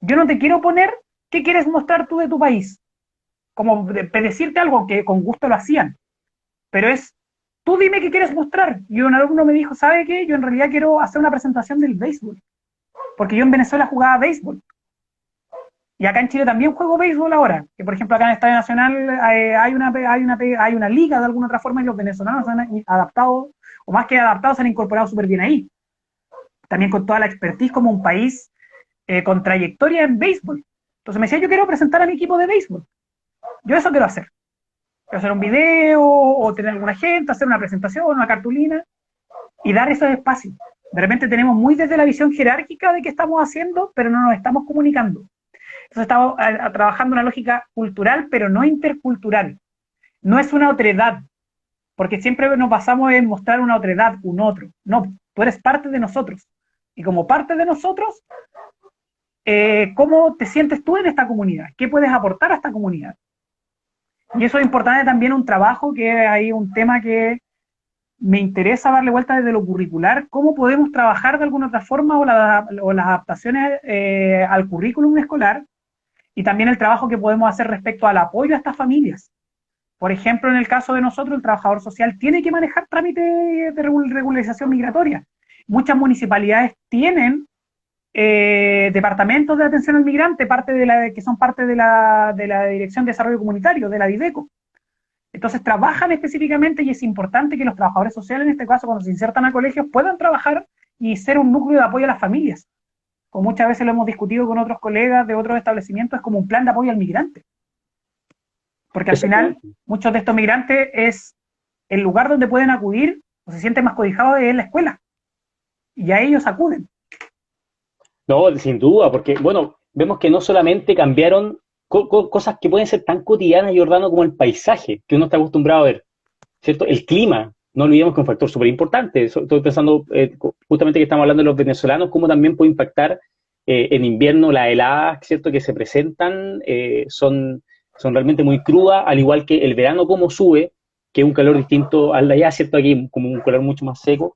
Yo no te quiero poner qué quieres mostrar tú de tu país, como decirte algo que con gusto lo hacían, pero es, tú dime qué quieres mostrar. Y un alumno me dijo, ¿sabe qué? Yo en realidad quiero hacer una presentación del béisbol, porque yo en Venezuela jugaba béisbol. Y acá en Chile también juego béisbol ahora, que por ejemplo acá en el Estadio Nacional hay una liga de alguna otra forma y los venezolanos se han adaptado, o más que adaptados, se han incorporado súper bien ahí. También con toda la expertise como un país con trayectoria en béisbol. Entonces me decía, yo quiero presentar a mi equipo de béisbol. Yo eso quiero hacer. Quiero hacer un video o tener alguna gente, hacer una presentación, una cartulina y dar esos espacios. De repente tenemos muy desde la visión jerárquica de qué estamos haciendo, pero no nos estamos comunicando. Entonces estamos trabajando una lógica cultural, pero no intercultural. No es una otredad, porque siempre nos basamos en mostrar una otredad, un otro. No, tú eres parte de nosotros. Y como parte de nosotros, ¿cómo te sientes tú en esta comunidad? ¿Qué puedes aportar a esta comunidad? Y eso es importante también un trabajo, que hay un tema que me interesa darle vuelta desde lo curricular, cómo podemos trabajar de alguna otra forma o las adaptaciones al currículum escolar y también el trabajo que podemos hacer respecto al apoyo a estas familias. Por ejemplo, en el caso de nosotros, el trabajador social tiene que manejar trámites de regularización migratoria. Muchas municipalidades tienen departamentos de atención al migrante, que son parte de la Dirección de Desarrollo Comunitario, de la DIDECO. Entonces trabajan específicamente y es importante que los trabajadores sociales, en este caso, cuando se insertan a colegios, puedan trabajar y ser un núcleo de apoyo a las familias. Como muchas veces lo hemos discutido con otros colegas de otros establecimientos, es como un plan de apoyo al migrante. Porque al final, muchos de estos migrantes es el lugar donde pueden acudir o se sienten más cobijados es la escuela. Y a ellos acuden. No, sin duda, porque, bueno, vemos que no solamente cambiaron cosas que pueden ser tan cotidianas, Jordano, como el paisaje que uno está acostumbrado a ver, ¿cierto? El clima, no olvidemos que es un factor súper importante. Estoy pensando, justamente que estamos hablando de los venezolanos, cómo también puede impactar en invierno las heladas, ¿cierto?, que se presentan, son realmente muy crudas, al igual que el verano cómo sube, que es un calor distinto al de allá, ¿cierto? Aquí como un calor mucho más seco.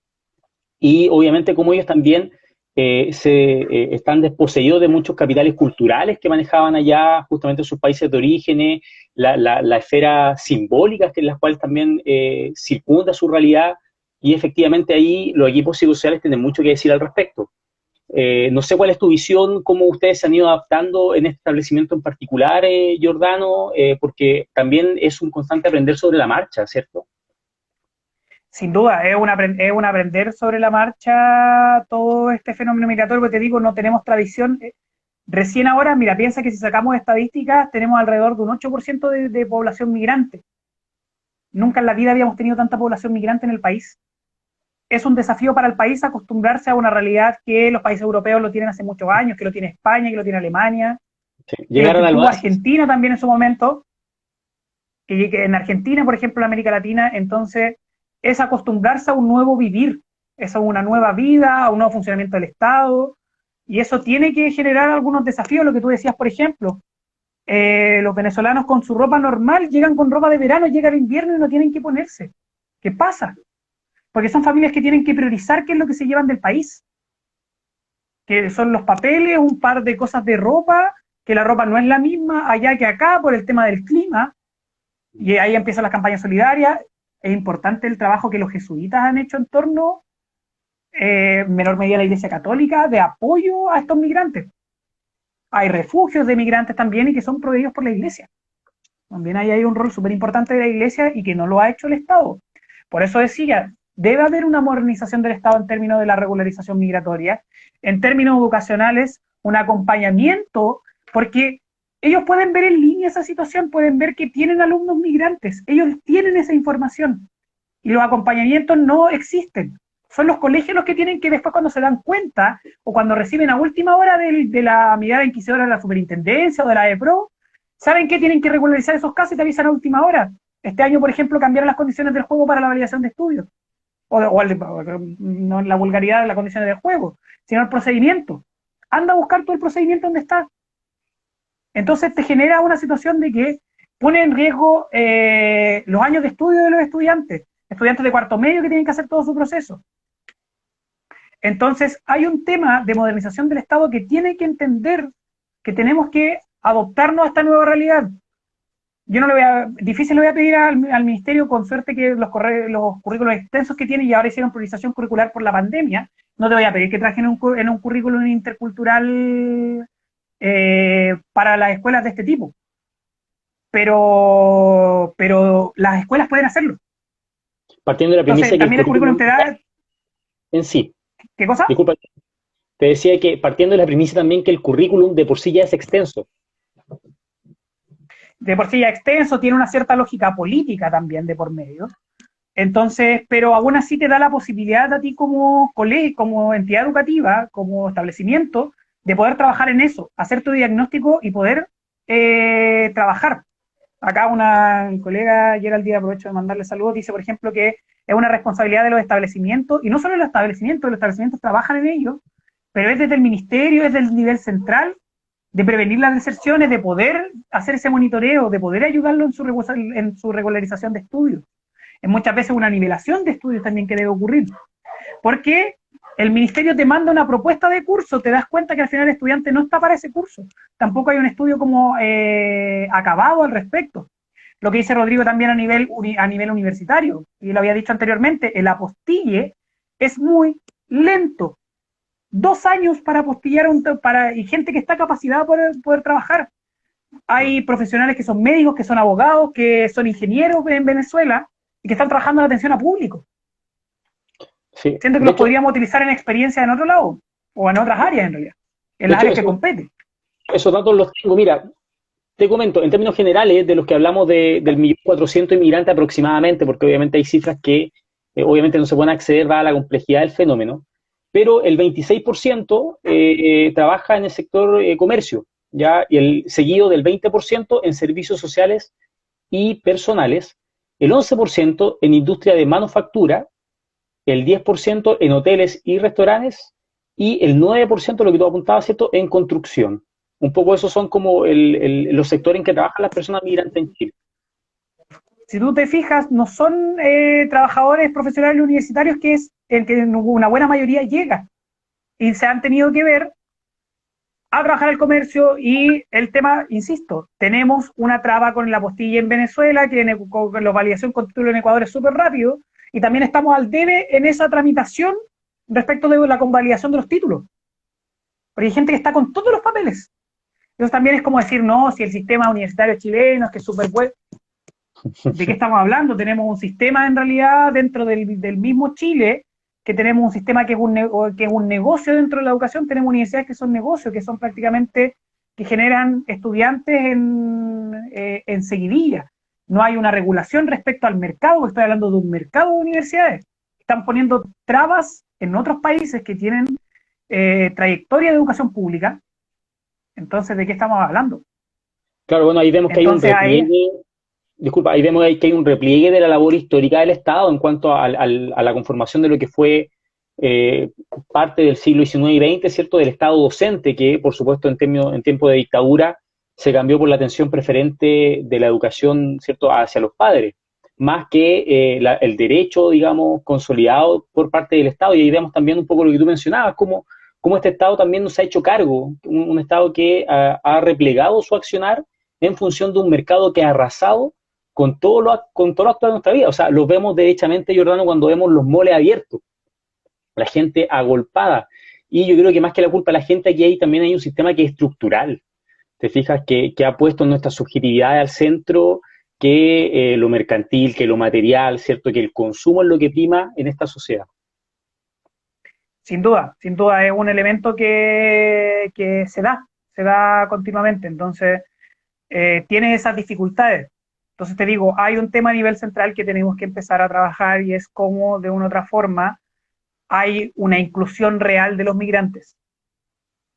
Y obviamente como ellos también están desposeídos de muchos capitales culturales que manejaban allá justamente en sus países de origen, la esfera simbólica que en las cuales también circunda su realidad, y efectivamente ahí los equipos psicosociales tienen mucho que decir al respecto. No sé cuál es tu visión, cómo ustedes se han ido adaptando en este establecimiento en particular, Jordano, porque también es un constante aprender sobre la marcha, ¿cierto? Sin duda, es un aprender sobre la marcha todo este fenómeno migratorio, que te digo, no tenemos tradición. Recién ahora, mira, piensa que si sacamos estadísticas, tenemos alrededor de un 8% de población migrante. Nunca en la vida habíamos tenido tanta población migrante en el país. Es un desafío para el país acostumbrarse a una realidad que los países europeos lo tienen hace muchos años, que lo tiene España, que lo tiene Alemania, Sí. que Llegaron lo al tuvo básico. Argentina también en su momento, que en Argentina, por ejemplo, en América Latina, entonces es acostumbrarse a un nuevo vivir, es a una nueva vida, a un nuevo funcionamiento del Estado, y eso tiene que generar algunos desafíos, lo que tú decías, por ejemplo, los venezolanos con su ropa normal llegan con ropa de verano, llega el invierno y no tienen que ponerse. ¿Qué pasa? Porque son familias que tienen que priorizar qué es lo que se llevan del país, que son los papeles, un par de cosas de ropa, que la ropa no es la misma allá que acá por el tema del clima, y ahí empiezan las campañas solidarias. Es importante el trabajo que los jesuitas han hecho en torno, en menor medida la Iglesia Católica, de apoyo a estos migrantes. Hay refugios de migrantes también y que son proveídos por la Iglesia. También ahí hay un rol súper importante de la Iglesia y que no lo ha hecho el Estado. Por eso decía, debe haber una modernización del Estado en términos de la regularización migratoria, en términos educacionales, un acompañamiento, porque ellos pueden ver en línea esa situación, pueden ver que tienen alumnos migrantes, ellos tienen esa información y los acompañamientos no existen. Son los colegios los que tienen que después, cuando se dan cuenta o cuando reciben a última hora de la mirada inquisidora de la superintendencia o de la EPRO, saben que tienen que regularizar esos casos y te avisan a última hora. Este año, por ejemplo, cambiaron las condiciones del juego para la validación de estudios. No la vulgaridad de las condiciones del juego, sino el procedimiento. Anda a buscar todo el procedimiento donde está. Entonces te genera una situación de que pone en riesgo los años de estudio de los estudiantes de cuarto medio que tienen que hacer todo su proceso. Entonces hay un tema de modernización del Estado que tiene que entender que tenemos que adoptarnos a esta nueva realidad. Yo no le voy a, difícil le voy a pedir al ministerio, con suerte que los currículos extensos que tiene y ahora hicieron priorización curricular por la pandemia, no te voy a pedir que trajen en un currículum intercultural para las escuelas de este tipo. Pero las escuelas pueden hacerlo. Partiendo de la premisa Entonces, que el también el currículum currículum te da, en sí, ¿qué cosa? disculpa, te decía que partiendo de la premisa también que el currículum de por sí ya es extenso. De por sí ya extenso, tiene una cierta lógica política también de por medio. Entonces, pero aún así te da la posibilidad a ti como colegio, como entidad educativa, como establecimiento, de poder trabajar en eso, hacer tu diagnóstico y poder trabajar. Acá una colega, Geraldine, aprovecho de mandarle saludos, dice, por ejemplo, que es una responsabilidad de los establecimientos, y no solo los establecimientos trabajan en ello, pero es desde el ministerio, es del nivel central, de prevenir las deserciones, de poder hacer ese monitoreo, de poder ayudarlo en su regularización de estudios. Es muchas veces una nivelación de estudios también que debe ocurrir, porque el ministerio te manda una propuesta de curso, te das cuenta que al final el estudiante no está para ese curso, tampoco hay un estudio como acabado al respecto. Lo que dice Rodrigo también a nivel universitario, y lo había dicho anteriormente, el apostille es muy lento. 2 años para apostillar y gente que está capacitada para poder trabajar. Hay profesionales que son médicos, que son abogados, que son ingenieros en Venezuela y que están trabajando en atención a público. Sí. Siento que De los hecho, podríamos utilizar en experiencia en otro lado, o en otras áreas en realidad, en de las hecho áreas que competen. esos datos los tengo. Mira, te comento, en términos generales, de los que hablamos del 1.400.000 inmigrantes aproximadamente, porque obviamente hay cifras que obviamente no se pueden acceder dada la complejidad del fenómeno, pero el 26% trabaja en el sector comercio, ¿ya? Y el seguido del 20% en servicios sociales y personales, el 11% en industria de manufactura, el 10% en hoteles y restaurantes y el 9%, lo que tú apuntabas, ¿cierto?, en construcción. Un poco esos son como los sectores en que trabajan las personas migrantes en Chile. Si tú te fijas, no son trabajadores profesionales universitarios que es el que una buena mayoría llega y se han tenido que ver a trabajar el comercio y el tema, insisto, tenemos una traba con la apostilla en Venezuela, que con la validación con título en Ecuador es súper rápido, y también estamos al debe en esa tramitación respecto de la convalidación de los títulos. Porque hay gente que está con todos los papeles. Entonces también es como decir, no, si el sistema universitario chileno es que es súper bueno. ¿De qué estamos hablando? Tenemos un sistema en realidad dentro del mismo Chile, que tenemos un sistema que es un negocio dentro de la educación, tenemos universidades que son negocios, que son prácticamente, que generan estudiantes en seguidilla. No hay una regulación respecto al mercado, estoy hablando de un mercado de universidades. Están poniendo trabas en otros países que tienen trayectoria de educación pública. Entonces, ¿de qué estamos hablando? Claro, bueno, ahí vemos que hay un Entonces ahí, repliegue, disculpa, ahí vemos que hay un repliegue de la labor histórica del Estado en cuanto a la conformación de lo que fue eh, parte del siglo XIX y XX, ¿cierto? Del Estado docente, que por supuesto en tiempo de dictadura se cambió por la atención preferente de la educación, ¿cierto?, hacia los padres, más que el derecho, digamos, consolidado por parte del Estado. Y ahí vemos también un poco lo que tú mencionabas, cómo este Estado también nos ha hecho cargo, un Estado que ha replegado su accionar en función de un mercado que ha arrasado con todo lo actual de nuestra vida. O sea, lo vemos derechamente, Jordano, cuando vemos los moles abiertos, la gente agolpada. Y yo creo que más que la culpa de la gente, aquí también hay un sistema que es estructural. Te fijas que ha puesto nuestra subjetividad al centro, que lo mercantil, que lo material, ¿cierto? Que el consumo es lo que prima en esta sociedad. sin duda es un elemento que se da continuamente. Entonces, tiene esas dificultades. Entonces te digo, hay un tema a nivel central que tenemos que empezar a trabajar y es cómo de una u otra forma hay una inclusión real de los migrantes,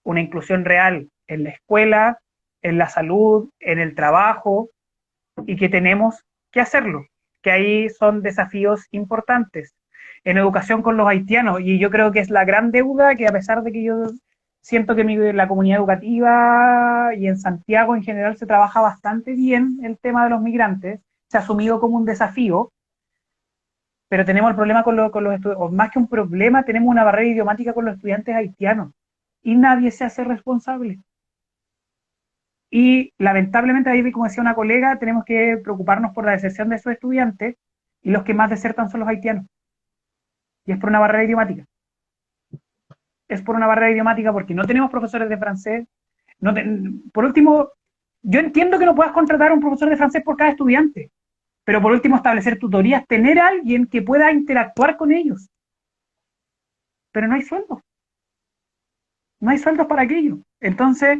una inclusión real en la escuela, en la salud, en el trabajo, y que tenemos que hacerlo, que ahí son desafíos importantes. En educación con los haitianos, y yo creo que es la gran deuda que a pesar de que yo siento que la comunidad educativa y en Santiago en general se trabaja bastante bien el tema de los migrantes, se ha asumido como un desafío, pero tenemos el problema con los estudiantes, o más que un problema, tenemos una barrera idiomática con los estudiantes haitianos, y nadie se hace responsable. Y lamentablemente, ahí, como decía una colega, tenemos que preocuparnos por la deserción de esos estudiantes, y los que más desertan son los haitianos. Y es por una barrera idiomática. Es por una barrera idiomática porque no tenemos profesores de francés, Por último, yo entiendo que no puedas contratar a un profesor de francés por cada estudiante, pero por último establecer tutorías, tener a alguien que pueda interactuar con ellos. Pero no hay sueldos. No hay sueldos para aquello. Entonces,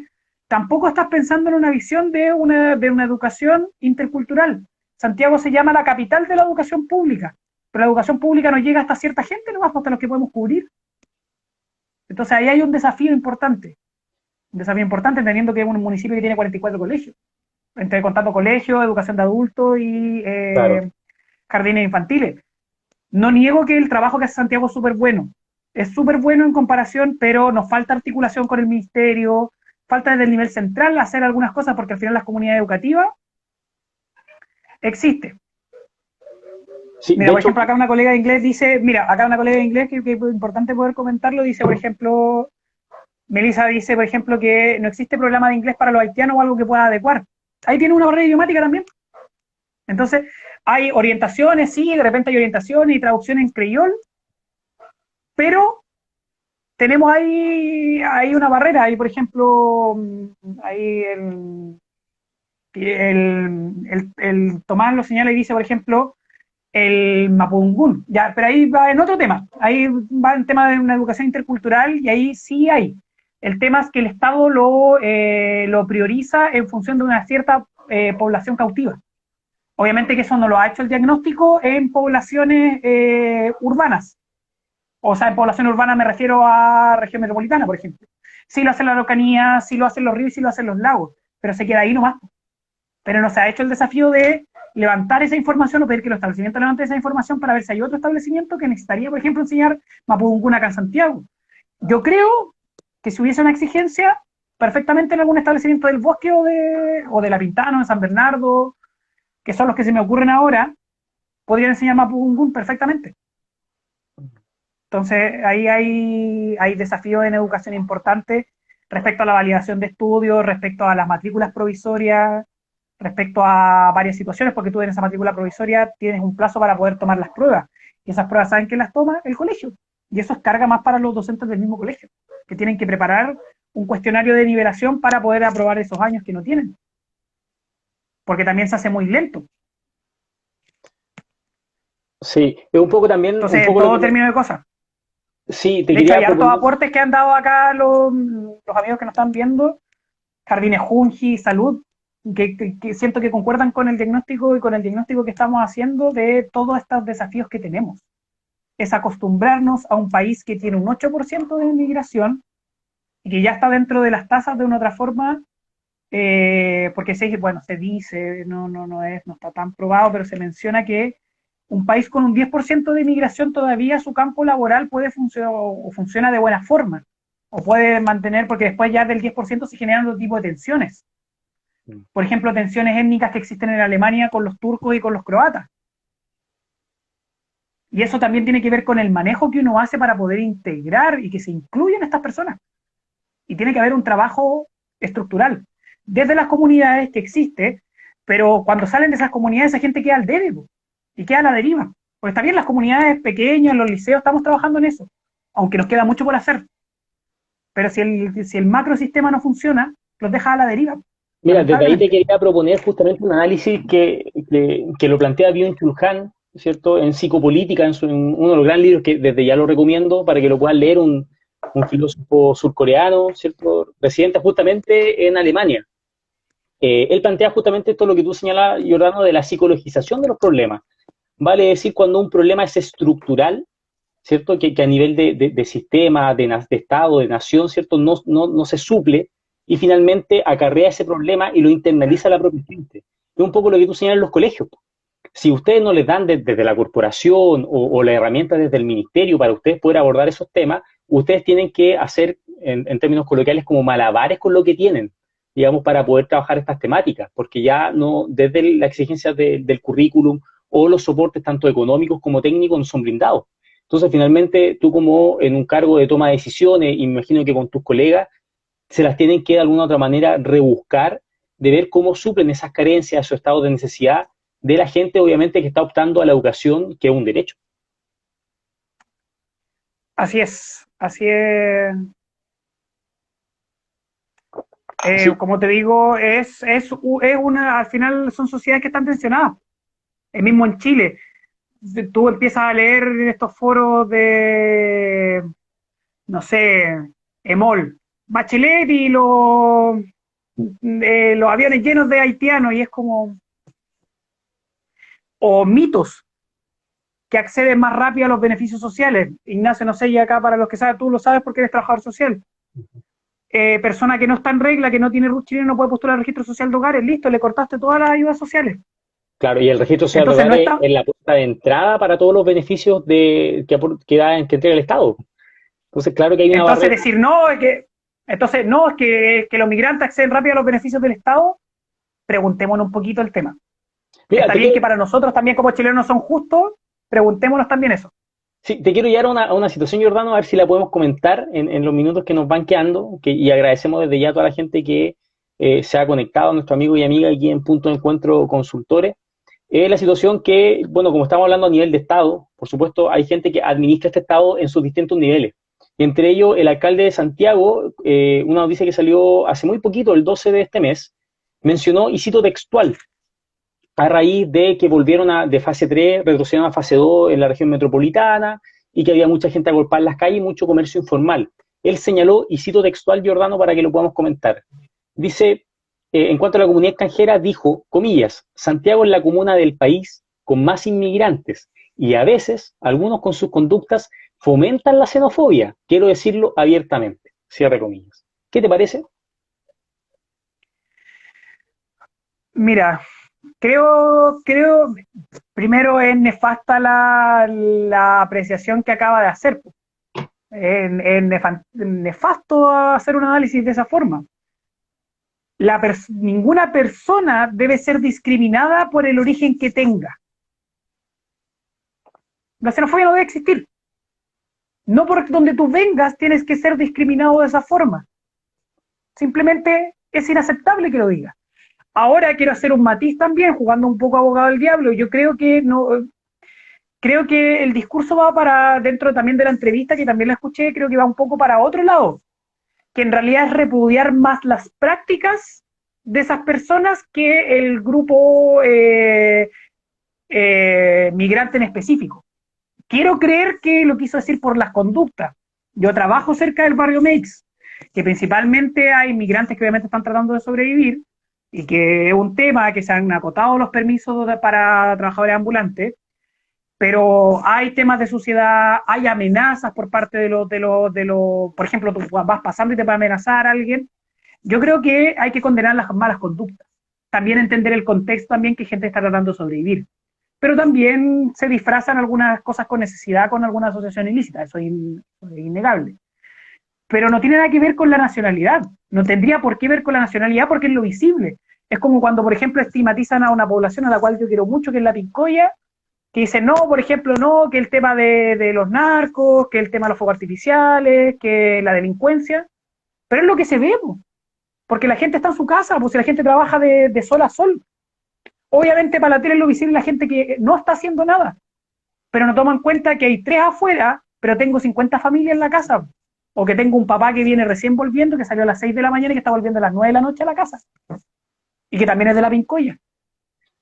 tampoco estás pensando en una visión de una educación intercultural. Santiago se llama la capital de la educación pública, pero la educación pública no llega hasta cierta gente, no hasta los que podemos cubrir. Entonces ahí hay un desafío importante. Un desafío importante entendiendo que es un municipio que tiene 44 colegios, entre contando colegios, educación de adultos y Claro. jardines infantiles. No niego que el trabajo que hace Santiago es súper bueno en comparación, pero nos falta articulación con el ministerio, falta desde el nivel central hacer algunas cosas, porque al final las comunidades educativas existen. Sí, Mira, de por hecho, ejemplo, acá una colega de inglés dice, mira, acá una colega de inglés que es importante poder comentarlo, dice, por ejemplo, Melissa dice, por ejemplo, que no existe programa de inglés para los haitianos o algo que pueda adecuar. Ahí tiene una barrera idiomática también. Entonces, hay orientaciones, sí, de repente hay orientaciones y traducciones en creyol, pero tenemos ahí una barrera. Ahí, por ejemplo, ahí el Tomás lo señala y dice, por ejemplo, el Mapudungún. Ya, pero ahí va en otro tema. Ahí va en tema de una educación intercultural y ahí sí hay. El tema es que el Estado lo prioriza en función de una cierta población cautiva. Obviamente que eso no lo ha hecho el diagnóstico en poblaciones urbanas. O sea, en población urbana me refiero a región metropolitana, por ejemplo. Sí lo hacen la Araucanía, sí lo hacen los ríos, sí lo hacen los lagos, pero se queda ahí nomás. Pero no se ha hecho el desafío de levantar esa información o pedir que los establecimientos levanten esa información para ver si hay otro establecimiento que necesitaría, por ejemplo, enseñar Mapudungun acá en Santiago. Yo creo que si hubiese una exigencia, perfectamente en algún establecimiento del Bosque o de La Pintana, o de San Bernardo, que son los que se me ocurren ahora, podrían enseñar Mapudungun perfectamente. Entonces, ahí hay desafíos en educación importantes respecto a la validación de estudios, respecto a las matrículas provisorias, respecto a varias situaciones, porque tú en esa matrícula provisoria tienes un plazo para poder tomar las pruebas. Y esas pruebas, ¿saben quién las toma? El colegio. Y eso es carga más para los docentes del mismo colegio, que tienen que preparar un cuestionario de nivelación para poder aprobar esos años que no tienen. Porque también se hace muy lento. sí, es un poco también, un Entonces, en poco lo todo que... término de cosas. Sí, te De hecho, hay quería hartos proponer. aportes que han dado acá los amigos que nos están viendo, Jardines Junji, Salud, que siento que concuerdan con el diagnóstico y con el diagnóstico que estamos haciendo de todos estos desafíos que tenemos. Es acostumbrarnos a un país que tiene un 8% de inmigración y que ya está dentro de las tasas de una otra forma, porque se dice, no está tan probado, pero se menciona que un país con un 10% de inmigración todavía su campo laboral puede funcionar o funciona de buena forma, o puede mantener, porque después ya del 10% se generan otro tipo de tensiones. Por ejemplo, tensiones étnicas que existen en Alemania con los turcos y con los croatas. Y eso también tiene que ver con el manejo que uno hace para poder integrar y que se incluyan estas personas. Y tiene que haber un trabajo estructural desde las comunidades que existe, pero cuando salen de esas comunidades esa gente queda al debe y queda a la deriva. Porque está bien, las comunidades pequeñas, los liceos, estamos trabajando en eso, aunque nos queda mucho por hacer. Pero si el macrosistema no funciona, los deja a la deriva, Mira, desde ahí te lamentablemente. quería proponer justamente un análisis que lo plantea Byung-Chul Han, ¿cierto? En psicopolítica, en uno de los grandes libros que desde ya lo recomiendo para que lo puedan leer, un filósofo surcoreano, ¿cierto? Residente justamente en Alemania. Él plantea justamente todo lo que tú señalas, Giordano, de la psicologización de los problemas. Vale decir, cuando un problema es estructural, ¿cierto? Que a nivel de sistema, de Estado, de nación, ¿cierto? No se suple y finalmente acarrea ese problema y lo internaliza la propia gente. Es un poco lo que tú señalas en los colegios. Si ustedes no les dan desde la corporación o la herramienta desde el ministerio para ustedes poder abordar esos temas, ustedes tienen que hacer, en términos coloquiales, como malabares con lo que tienen, digamos, para poder trabajar estas temáticas, porque ya no, desde la exigencia del currículum o los soportes tanto económicos como técnicos no son blindados. Entonces, finalmente, tú como en un cargo de toma de decisiones, y me imagino que con tus colegas, se las tienen que de alguna u otra manera rebuscar, de ver cómo suplen esas carencias, esos estados de necesidad de la gente, obviamente, que está optando a la educación, que es un derecho. Así es, así es. Sí, Como te digo, al final son sociedades que están tensionadas. Mismo en Chile, tú empiezas a leer estos foros de, no sé, EMOL, Bachelet y los aviones llenos de haitianos, y es como, o mitos que acceden más rápido a los beneficios sociales. Ignacio, no sé, y acá para los que saben, tú lo sabes porque eres trabajador social. Persona que no está en regla, que no tiene RUT chileno, no puede postular al registro social de hogares, listo, le cortaste todas las ayudas sociales. claro, y el registro social de Entonces no hogares está, es la puerta de entrada para todos los beneficios que entrega el Estado. Entonces, claro que hay una entonces barrera. decir no, es que los migrantes acceden rápido a los beneficios del Estado, preguntémonos un poquito el tema. Mira, Está bien que para nosotros también como chilenos son justos, preguntémonos también eso. sí, te quiero llevar a una situación, Jordano, a ver si la podemos comentar en los minutos que nos van quedando, y agradecemos desde ya a toda la gente que se ha conectado, a nuestro amigo y amiga aquí en Punto de Encuentro Consultores. La situación que, bueno, como estamos hablando a nivel de Estado, por supuesto, hay gente que administra este Estado en sus distintos niveles. Y entre ellos, el alcalde de Santiago, una noticia que salió hace muy poquito, el 12 de este mes, mencionó, y cito textual, a raíz de que de fase 3, retrocedieron a fase 2 en la región metropolitana y que había mucha gente agolpada en las calles y mucho comercio informal. Él señaló, y cito textual, Giordano, para que lo podamos comentar. Dice, en cuanto a la comunidad extranjera, dijo, comillas, Santiago es la comuna del país con más inmigrantes y a veces algunos con sus conductas fomentan la xenofobia. Quiero decirlo abiertamente. Cierre comillas. ¿Qué te parece? Mira, creo, primero es nefasta la apreciación que acaba de hacer. Nefasto hacer un análisis de esa forma. Ninguna persona debe ser discriminada por el origen que tenga. La xenofobia no debe existir. No por donde tú vengas tienes que ser discriminado de esa forma. Simplemente es inaceptable que lo diga. Ahora quiero hacer un matiz también, jugando un poco abogado del diablo. Yo creo que no, creo que el discurso va para, dentro también de la entrevista, que también la escuché, creo que va un poco para otro lado, que en realidad es repudiar más las prácticas de esas personas que el grupo migrante en específico. Quiero creer que lo quiso decir por las conductas. Yo trabajo cerca del barrio Meix, que principalmente hay migrantes que obviamente están tratando de sobrevivir y que es un tema que se han acotado los permisos para trabajadores ambulantes, pero hay temas de suciedad, hay amenazas por parte de los, por ejemplo, tú vas pasando y te puede amenazar a alguien. Yo creo que hay que condenar las malas conductas. También entender el contexto también que gente está tratando de sobrevivir. Pero también se disfrazan algunas cosas con necesidad con alguna asociación ilícita, eso es innegable. Pero no tiene nada que ver con la nacionalidad, no tendría por qué ver con la nacionalidad porque es lo visible. Es como cuando, por ejemplo, estigmatizan a una población a la cual yo quiero mucho, que es la Pincoya, que dicen, no, por ejemplo, no, que el tema de los narcos, que el tema de los fuegos artificiales, que la delincuencia, pero es lo que se ve, porque la gente está en su casa, pues si la gente trabaja de sol a sol. Obviamente para la tele es lo visible la gente que no está haciendo nada, pero no toman en cuenta que hay 3 afuera, pero tengo 50 familias en la casa, o que tengo un papá que viene recién volviendo, que salió a las 6 de la mañana y que está volviendo a las 9 de la noche a la casa, y que también es de la Pincoya.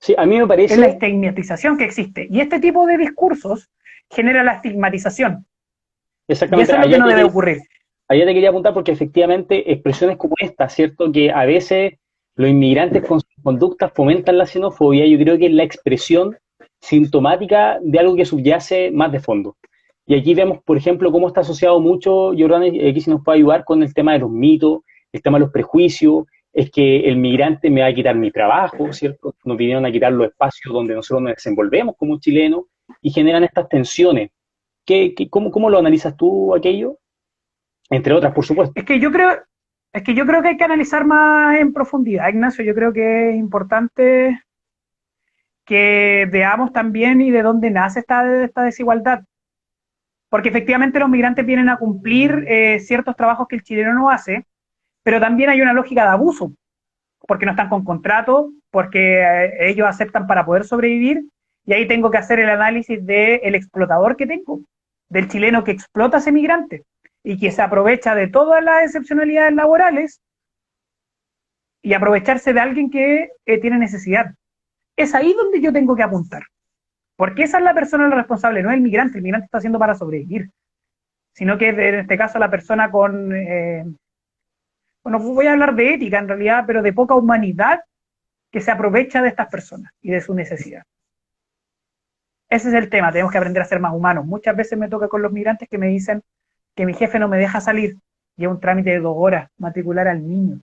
Sí, a mí me Es la parece, estigmatización que existe, y este tipo de discursos genera la estigmatización, y exactamente, eso es lo que no debe ocurrir. allá te quería apuntar porque efectivamente expresiones como esta, ¿cierto? Que a veces los inmigrantes con sus conductas fomentan la xenofobia, yo creo que es la expresión sintomática de algo que subyace más de fondo. Y aquí vemos, por ejemplo, cómo está asociado mucho, Jordán, aquí si nos puede ayudar con el tema de los mitos, el tema de los prejuicios, es que el migrante me va a quitar mi trabajo, ¿cierto? Nos vinieron a quitar los espacios donde nosotros nos desenvolvemos como chilenos y generan estas tensiones. ¿Cómo lo analizas tú aquello? Entre otras, por supuesto. Es que yo creo, es que yo creo que hay que analizar más en profundidad, Ignacio. Yo creo que es importante que veamos también y de dónde nace esta desigualdad. Porque efectivamente los migrantes vienen a cumplir ciertos trabajos que el chileno no hace, pero también hay una lógica de abuso, porque no están con contrato, porque ellos aceptan para poder sobrevivir, y ahí tengo que hacer el análisis del explotador que tengo, del chileno que explota a ese migrante y que se aprovecha de todas las excepcionalidades laborales y aprovecharse de alguien que tiene necesidad. Es ahí donde yo tengo que apuntar. Porque esa es la persona responsable, no el migrante está haciendo para sobrevivir, sino que en este caso la persona con, bueno, voy a hablar de ética en realidad, pero de poca humanidad que se aprovecha de estas personas y de su necesidad. Ese es el tema, tenemos que aprender a ser más humanos. Muchas veces me toca con los migrantes que me dicen que mi jefe no me deja salir y es un trámite de 2 horas matricular al niño.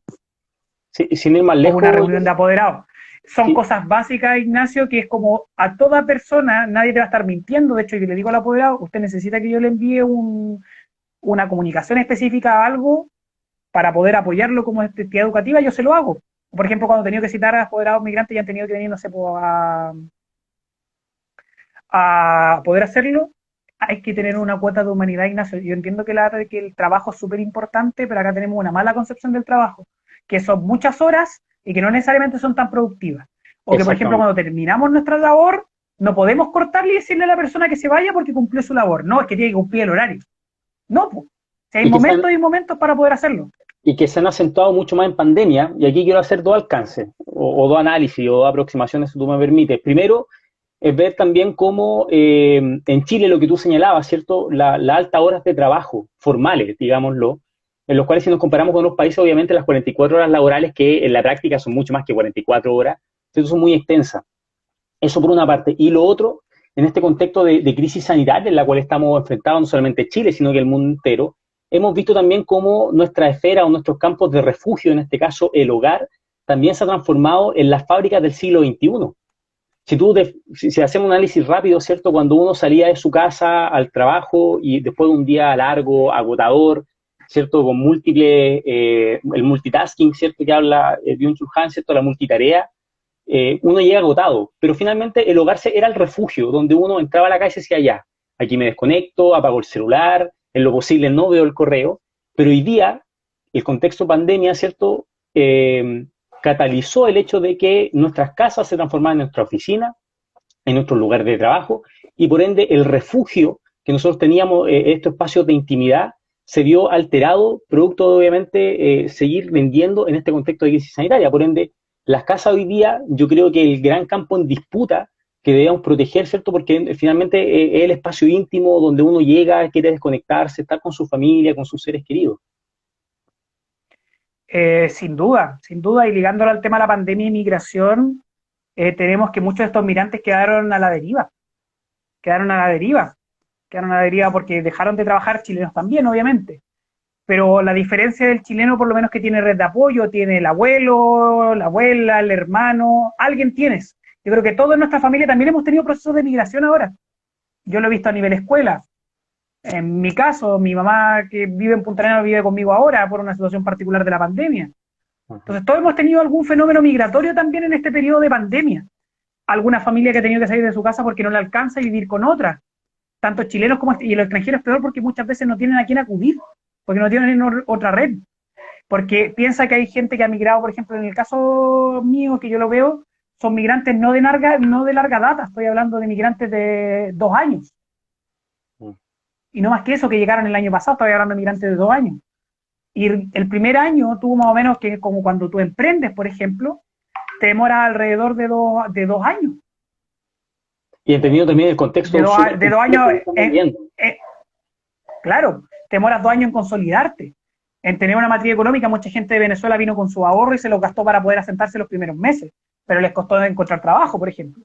Sí, sin ir más O lejos. una reunión de apoderados. Son Sí. cosas básicas, Ignacio, que es como a toda persona, nadie te va a estar mintiendo. De hecho, yo le digo al apoderado, usted necesita que yo le envíe una comunicación específica a algo para poder apoyarlo como entidad educativa, yo se lo hago. Por ejemplo, cuando he tenido que citar a apoderados migrantes y han tenido que venir, no sé, a poder hacerlo, hay que tener una cuota de humanidad, Ignacio. Yo entiendo que el trabajo es súper importante, pero acá tenemos una mala concepción del trabajo, que son muchas horas y que no necesariamente son tan productivas. O que, por ejemplo, cuando terminamos nuestra labor, no podemos cortarle y decirle a la persona que se vaya porque cumplió su labor. No, es que tiene que cumplir el horario. No, pues. Si hay momentos y momentos para poder hacerlo. Y que se han acentuado mucho más en pandemia, y aquí quiero hacer dos alcances, o dos análisis, o dos aproximaciones, si tú me permites. Primero, es ver también cómo en Chile, lo que tú señalabas, ¿cierto? Las altas horas de trabajo, formales, digámoslo, en los cuales si nos comparamos con otros países, obviamente las 44 horas laborales, que en la práctica son mucho más que 44 horas, entonces son muy extensas. Eso por una parte. Y lo otro, en este contexto de crisis sanitaria en la cual estamos enfrentados no solamente Chile, sino que el mundo entero, hemos visto también cómo nuestra esfera o nuestros campos de refugio, en este caso el hogar, también se ha transformado en las fábricas del siglo XXI. Si hacemos un análisis rápido, ¿cierto? Cuando uno salía de su casa al trabajo y después de un día largo, agotador, ¿cierto? Con múltiples, el multitasking, ¿cierto? Que habla Byung-Chul Han, ¿cierto? La multitarea, uno llega agotado, pero finalmente el hogar era el refugio, donde uno entraba a la casa y decía, ya, aquí me desconecto, apago el celular, en lo posible no veo el correo, pero hoy día, el contexto pandemia, ¿cierto? Catalizó el hecho de que nuestras casas se transformaban en nuestra oficina, en nuestro lugar de trabajo, y por ende el refugio que nosotros teníamos, estos espacios de intimidad, se vio alterado, producto de obviamente seguir vendiendo en este contexto de crisis sanitaria. Por ende, las casas hoy día, yo creo que el gran campo en disputa que debemos proteger, ¿cierto? Porque finalmente es el espacio íntimo donde uno llega, quiere desconectarse, estar con su familia, con sus seres queridos. Sin duda, y ligándolo al tema de la pandemia y migración, tenemos que muchos de estos migrantes quedaron a la deriva, quedaron a la deriva, porque dejaron de trabajar, chilenos también, obviamente. Pero la diferencia del chileno, por lo menos que tiene red de apoyo, tiene el abuelo, la abuela, el hermano, alguien tienes. Yo creo que todos en nuestra familia también hemos tenido procesos de migración ahora. Yo lo he visto a nivel escuela. En mi caso, mi mamá que vive en Punta Arenas vive conmigo ahora por una situación particular de la pandemia. Entonces todos hemos tenido algún fenómeno migratorio también en este periodo de pandemia. Alguna familia que ha tenido que salir de su casa porque no le alcanza y vivir con otra. Tanto chilenos como y los extranjeros peor porque muchas veces no tienen a quién acudir, porque no tienen otra red. Porque piensa que hay gente que ha migrado, por ejemplo, en el caso mío, que yo lo veo, son migrantes no de larga data, estoy hablando de migrantes de 2 años. Y no más que eso, que llegaron el año pasado, estoy hablando de migrantes de 2 años. Y el primer año tuvo más o menos que, como cuando tú emprendes, por ejemplo, te demora alrededor de 2 años. Y entendido también el contexto. De 2 años, claro, te demoras 2 años en consolidarte, en tener una matriz económica. Mucha gente de Venezuela vino con su ahorro y se los gastó para poder asentarse los primeros meses, pero les costó encontrar trabajo, por ejemplo.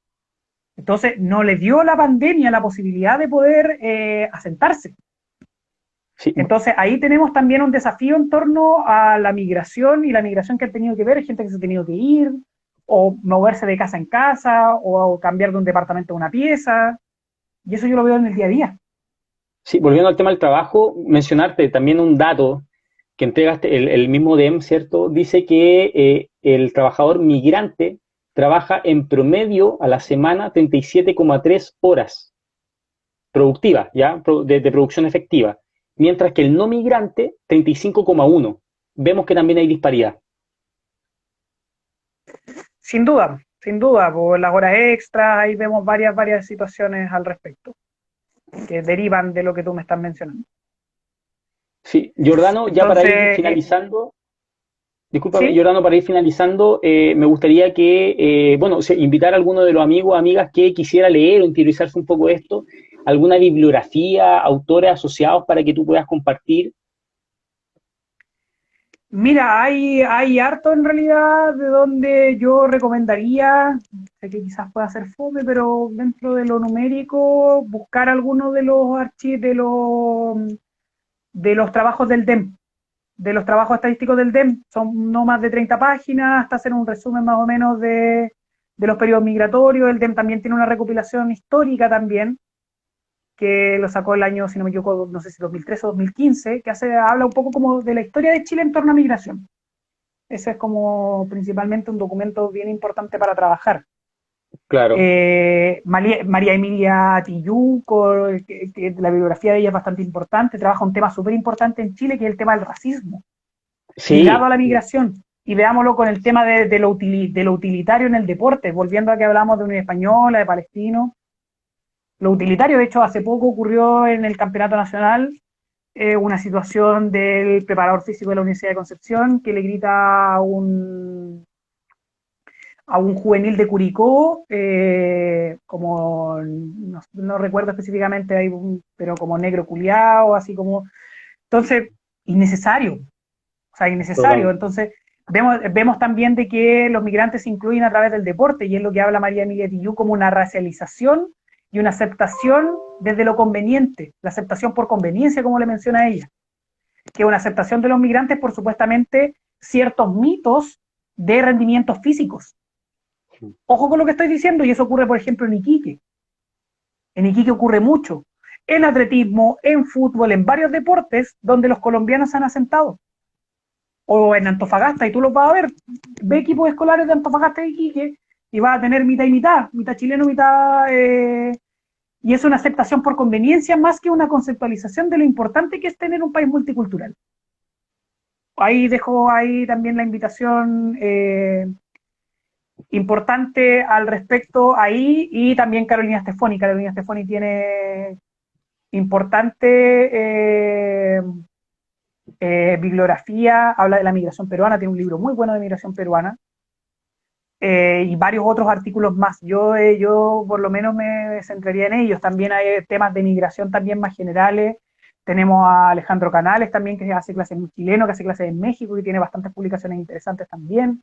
Entonces, no le dio la pandemia la posibilidad de poder asentarse. Sí. Entonces, ahí tenemos también un desafío en torno a la migración y la migración que han tenido que ver. Hay gente que se ha tenido que ir, o moverse de casa en casa, o cambiar de un departamento a una pieza. Y eso yo lo veo en el día a día. Sí, volviendo al tema del trabajo, mencionarte también un dato que entregaste, el mismo DEM, ¿cierto? Dice que el trabajador migrante trabaja en promedio a la semana 37,3 horas productivas, ¿ya? De producción efectiva, mientras que el no migrante, 35,1. Vemos que también hay disparidad. Sin duda, por las horas extras, ahí vemos varias situaciones al respecto, que derivan de lo que tú me estás mencionando. Sí, Giordano, ya entonces, para ir finalizando, Discúlpame, ¿Sí? Giordano, para ir finalizando, me gustaría que, invitar a alguno de los amigos o amigas que quisiera leer o interiorizarse un poco de esto, alguna bibliografía, autores asociados para que tú puedas compartir. Mira, hay harto en realidad de donde yo recomendaría, sé que quizás pueda ser fome, pero dentro de lo numérico, buscar algunos de los archivos de los trabajos del DEM, de los trabajos estadísticos del DEM. Son no más de 30 páginas, hasta hacer un resumen más o menos de los periodos migratorios. El DEM también tiene una recopilación histórica también, que lo sacó el año, si no me equivoco, no sé si 2013 o 2015, que habla un poco como de la historia de Chile en torno a migración. Ese es como principalmente un documento bien importante para trabajar. Claro, María Emilia Tillú, que la bibliografía de ella es bastante importante, trabaja un tema súper importante en Chile, que es el tema del racismo, ligado a sí, la migración. Y veámoslo con el tema de lo utilitario en el deporte, volviendo a que hablamos de Unión Española, de Palestino. Lo utilitario, de hecho, hace poco ocurrió en el Campeonato Nacional una situación del preparador físico de la Universidad de Concepción que le grita a un juvenil de Curicó, como no recuerdo específicamente, pero como negro culiao, así como. Entonces, innecesario, o sea, innecesario. total, Entonces, vemos también de que los migrantes se incluyen a través del deporte, y es lo que habla María Emilia Tillú como una racialización y una aceptación desde lo conveniente, la aceptación por conveniencia, como le menciona ella, que es una aceptación de los migrantes por supuestamente ciertos mitos de rendimientos físicos. Ojo con lo que estoy diciendo, y eso ocurre, por ejemplo, en Iquique. En Iquique ocurre mucho. En atletismo, en fútbol, en varios deportes donde los colombianos se han asentado. O en Antofagasta, y tú lo vas a ver. Ve equipos escolares de Antofagasta y Iquique y vas a tener mitad chileno, mitad. Y es una aceptación por conveniencia más que una conceptualización de lo importante que es tener un país multicultural. Ahí dejo ahí también la invitación importante al respecto ahí, y también Carolina Stefani. Carolina Stefani tiene importante bibliografía, habla de la migración peruana, tiene un libro muy bueno de migración peruana, y varios otros artículos más. Yo por lo menos me centraría en ellos. También hay temas de migración también más generales. Tenemos a Alejandro Canales también, que hace clases en chileno, que hace clases en México, y tiene bastantes publicaciones interesantes también.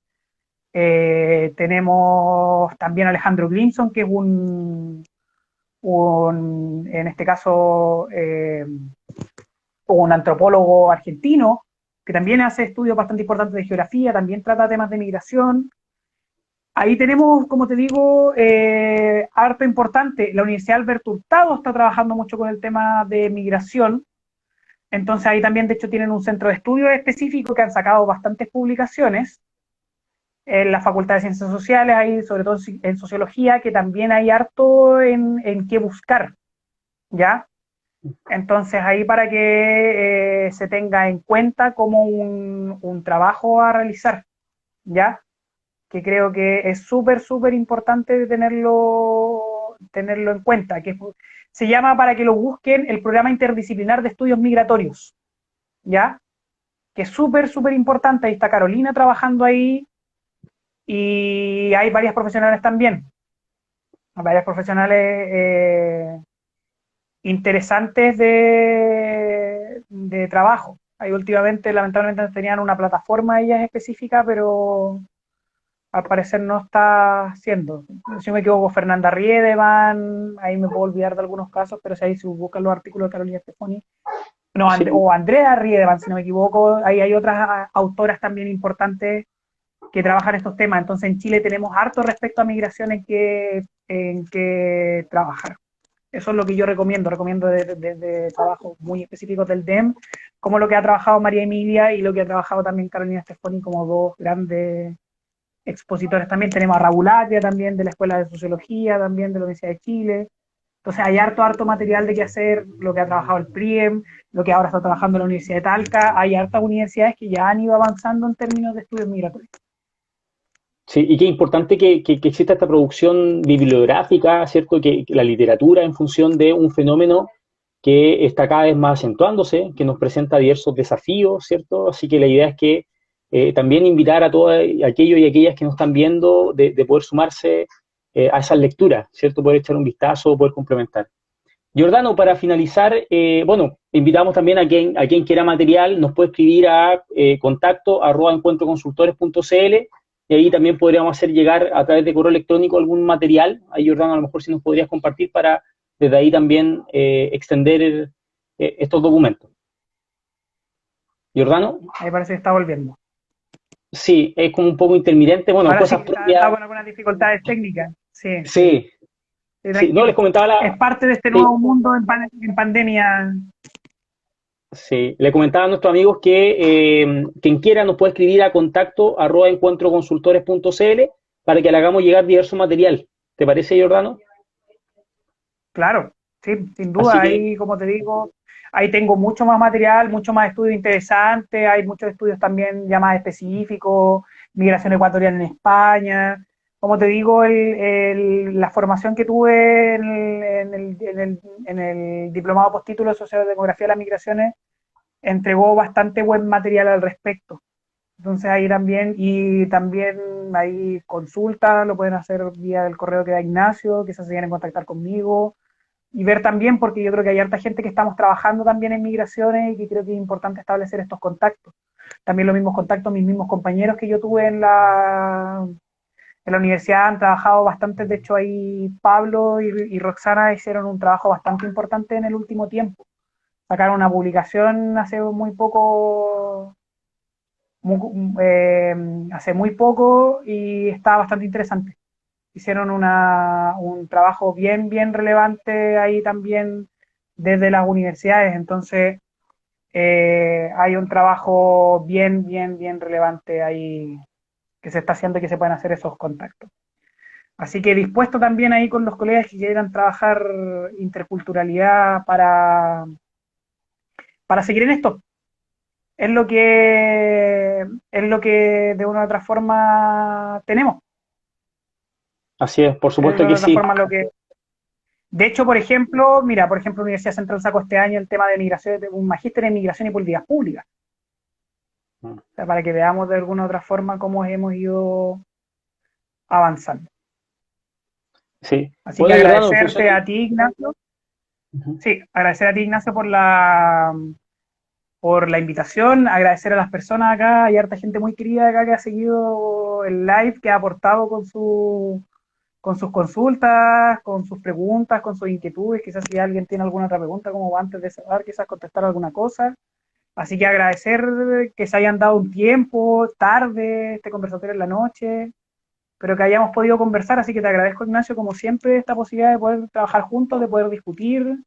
Tenemos también a Alejandro Glimson, que es en este caso, un antropólogo argentino, que también hace estudios bastante importantes de geografía, también trata temas de migración. Ahí tenemos, como te digo, harto importante. La Universidad Alberto Hurtado está trabajando mucho con el tema de migración. Entonces ahí también, de hecho, tienen un centro de estudios específico que han sacado bastantes publicaciones en la Facultad de Ciencias Sociales, ahí sobre todo en Sociología, que también hay harto en qué buscar, ¿ya? Entonces ahí para que se tenga en cuenta como un trabajo a realizar, ¿ya? Que creo que es súper, súper importante tenerlo en cuenta, que se llama, para que lo busquen, el Programa Interdisciplinar de Estudios Migratorios, ¿ya? Que es súper, súper importante. Ahí está Carolina trabajando ahí, y hay varias profesionales también, varias profesionales interesantes de trabajo. Ahí últimamente, lamentablemente, tenían una plataforma ellas específica, pero al parecer no está haciendo. Si no me equivoco, Fernanda Riedeman, ahí me puedo olvidar de algunos casos, pero si ahí se buscan los artículos de Carolina Stefani, no, sí. o Andrea Riedeman, si no me equivoco, ahí hay otras autoras también importantes que trabajan estos temas. Entonces en Chile tenemos harto respecto a migración en que trabajar. Eso es lo que yo recomiendo de trabajos muy específicos del DEM, como lo que ha trabajado María Emilia y lo que ha trabajado también Carolina Stefani, como dos grandes expositores. También tenemos a Raúl Atria, también de la Escuela de Sociología, también de la Universidad de Chile. Entonces hay harto material de qué hacer, lo que ha trabajado el PRIEM, lo que ahora está trabajando la Universidad de Talca. Hay hartas universidades que ya han ido avanzando en términos de estudios migratorios. Sí, y qué importante que exista esta producción bibliográfica, ¿cierto? Que la literatura en función de un fenómeno que está cada vez más acentuándose, que nos presenta diversos desafíos, ¿cierto? Así que la idea es que también invitar a todos aquellos y aquellas que nos están viendo de poder sumarse a esas lecturas, ¿cierto? Poder echar un vistazo, poder complementar. Giordano, para finalizar, bueno, invitamos también a quien quiera material, nos puede escribir a contacto@encuentroconsultores.cl y ahí también podríamos hacer llegar a través de correo electrónico algún material. Ahí, Giordano, a lo mejor si nos podrías compartir para desde ahí también extender estos documentos. Giordano, Ahí parece que está volviendo. sí, es como un poco intermitente, bueno, Ahora sí cosas que está propias. con algunas dificultades técnicas. Sí, sí. Sí, Sí, sí, no, les tranquilo. comentaba Es la, parte de este sí, nuevo mundo en pandemia. sí, le comentaba a nuestros amigos que quien quiera nos puede escribir a contacto@encuentroconsultores.cl para que le hagamos llegar diverso material. ¿Te parece, Giordano? Claro, sí, sin Así duda. que, Ahí, como te digo, ahí tengo mucho más material, mucho más estudios interesantes. Hay muchos estudios también ya más específicos, migración ecuatoriana en España. Como te digo, la formación que tuve en el diplomado postítulo de Sociodemografía de las Migraciones entregó bastante buen material al respecto. Entonces ahí también, y también hay consultas, lo pueden hacer vía el correo que da Ignacio, quizás se quieren contactar conmigo, y ver también, porque yo creo que hay harta gente que estamos trabajando también en migraciones y que creo que es importante establecer estos contactos. También los mismos contactos, mis mismos compañeros que yo tuve en la universidad han trabajado bastante, de hecho ahí Pablo y Roxana hicieron un trabajo bastante importante en el último tiempo. Sacaron una publicación hace muy poco y está bastante interesante. Hicieron un trabajo bien, bien relevante ahí también desde las universidades, entonces hay un trabajo bien, bien, bien relevante ahí que se está haciendo y que se pueden hacer esos contactos. Así que dispuesto también ahí con los colegas que quieran trabajar interculturalidad para seguir en esto. Es lo que de una u otra forma tenemos. así es, por Es de supuesto una que u otra sí. forma lo que. De hecho, por ejemplo, mira, Universidad Central sacó este año el tema de migración, un magíster en migración y políticas públicas. O sea, para que veamos de alguna u otra forma cómo hemos ido avanzando. Sí. Así que Bueno, Giordano, en función agradecerte del... a ti, Ignacio. Ujú. Sí, agradecer a ti, Ignacio, por la invitación, agradecer a las personas acá, hay harta gente muy querida acá que ha seguido el live, que ha aportado con sus consultas, con sus preguntas, con sus inquietudes, quizás si alguien tiene alguna otra pregunta, como antes de cerrar, quizás contestar alguna cosa. Así que agradecer que se hayan dado un tiempo, tarde, este conversatorio en la noche, pero que hayamos podido conversar, así que te agradezco, Ignacio, como siempre, esta posibilidad de poder trabajar juntos, de poder discutir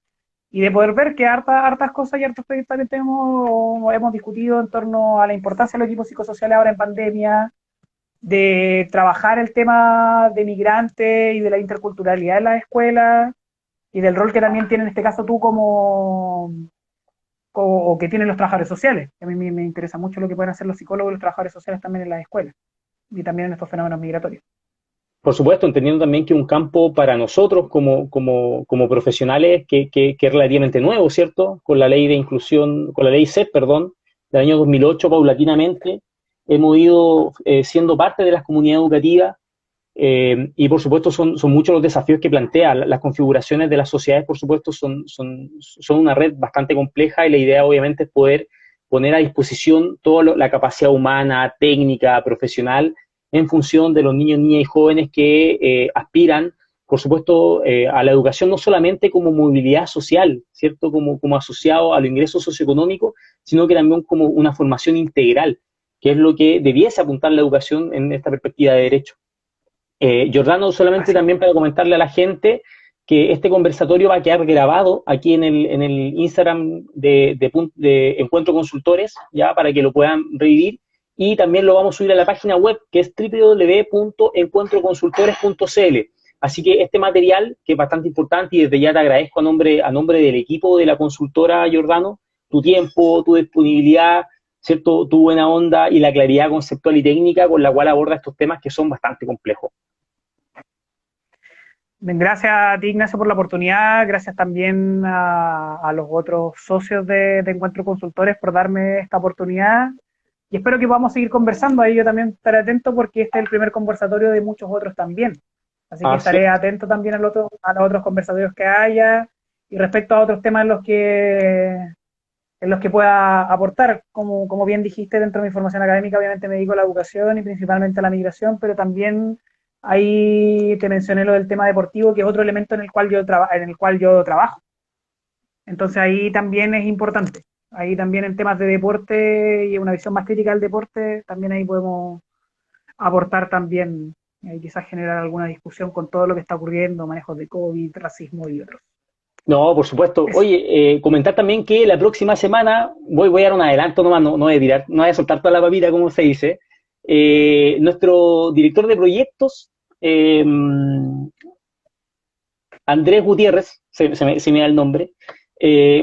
y de poder ver que hartas cosas y hartos proyectos que hemos discutido en torno a la importancia de los equipos psicosociales ahora en pandemia, de trabajar el tema de migrantes y de la interculturalidad en las escuelas y del rol que también tiene en este caso tú o que tienen los trabajadores sociales. A mí me interesa mucho lo que pueden hacer los psicólogos y los trabajadores sociales también en las escuelas y también en estos fenómenos migratorios. Por supuesto, entendiendo también que un campo para nosotros como profesionales que es relativamente nuevo, ¿cierto? Con la ley de inclusión, con la ley CEP, perdón, del año 2008, paulatinamente, hemos ido siendo parte de las comunidades educativas y por supuesto son muchos los desafíos que plantea. Las configuraciones de las sociedades, por supuesto, son una red bastante compleja y la idea obviamente es poder poner a disposición toda la capacidad humana, técnica, profesional, en función de los niños, niñas y jóvenes que aspiran, por supuesto, a la educación no solamente como movilidad social, ¿cierto? Como asociado a los ingresos socioeconómicos, sino que también como una formación integral, que es lo que debiese apuntar la educación en esta perspectiva de derecho. Giordano, solamente Así es. también para comentarle a la gente que este conversatorio va a quedar grabado aquí en el Instagram de Encuentro Consultores, ya para que lo puedan revivir, y también lo vamos a subir a la página web que es www.encuentroconsultores.cl. Así que este material, que es bastante importante, y desde ya te agradezco a nombre del equipo de la consultora, Giordano, tu tiempo, tu disponibilidad, ¿cierto? Tu buena onda y la claridad conceptual y técnica con la cual aborda estos temas que son bastante complejos. Gracias a ti, Ignacio, por la oportunidad. Gracias también a los otros socios de Encuentro Consultores por darme esta oportunidad. y espero que podamos seguir conversando. Ahí yo también estaré atento porque este es el primer conversatorio de muchos otros también. Así que estaré atento también a los otros conversatorios que haya y respecto a otros temas en los que pueda aportar. Como bien dijiste, dentro de mi formación académica obviamente me dedico a la educación y principalmente a la migración, pero también ahí te mencioné lo del tema deportivo, que es otro elemento en el cual yo trabajo. Entonces ahí también es importante. Ahí también en temas de deporte y una visión más crítica del deporte, también ahí podemos aportar también, quizás generar alguna discusión con todo lo que está ocurriendo, manejos de COVID, racismo y otros. No, por supuesto. Eso. Oye, comentar también que la próxima semana, voy a dar un adelanto nomás, no voy a tirar, no voy a soltar toda la papita, como se dice. Nuestro director de proyectos, Andrés Gutiérrez, se me da el nombre,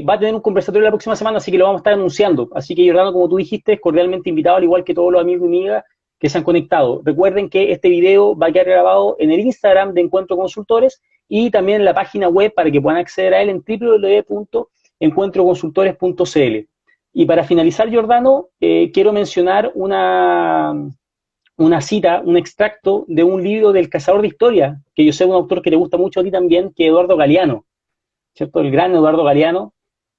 va a tener un conversatorio la próxima semana, así que lo vamos a estar anunciando. Así que, Giordano, como tú dijiste, es cordialmente invitado, al igual que todos los amigos y amigas que se han conectado. Recuerden que este video va a quedar grabado en el Instagram de Encuentro Consultores y también en la página web para que puedan acceder a él en www.encuentroconsultores.cl. Y para finalizar, Giordano, quiero mencionar una cita, un extracto de un libro del Cazador de Historia, que yo sé un autor que le gusta mucho a ti también, que es Eduardo Galeano, ¿cierto? El gran Eduardo Galeano,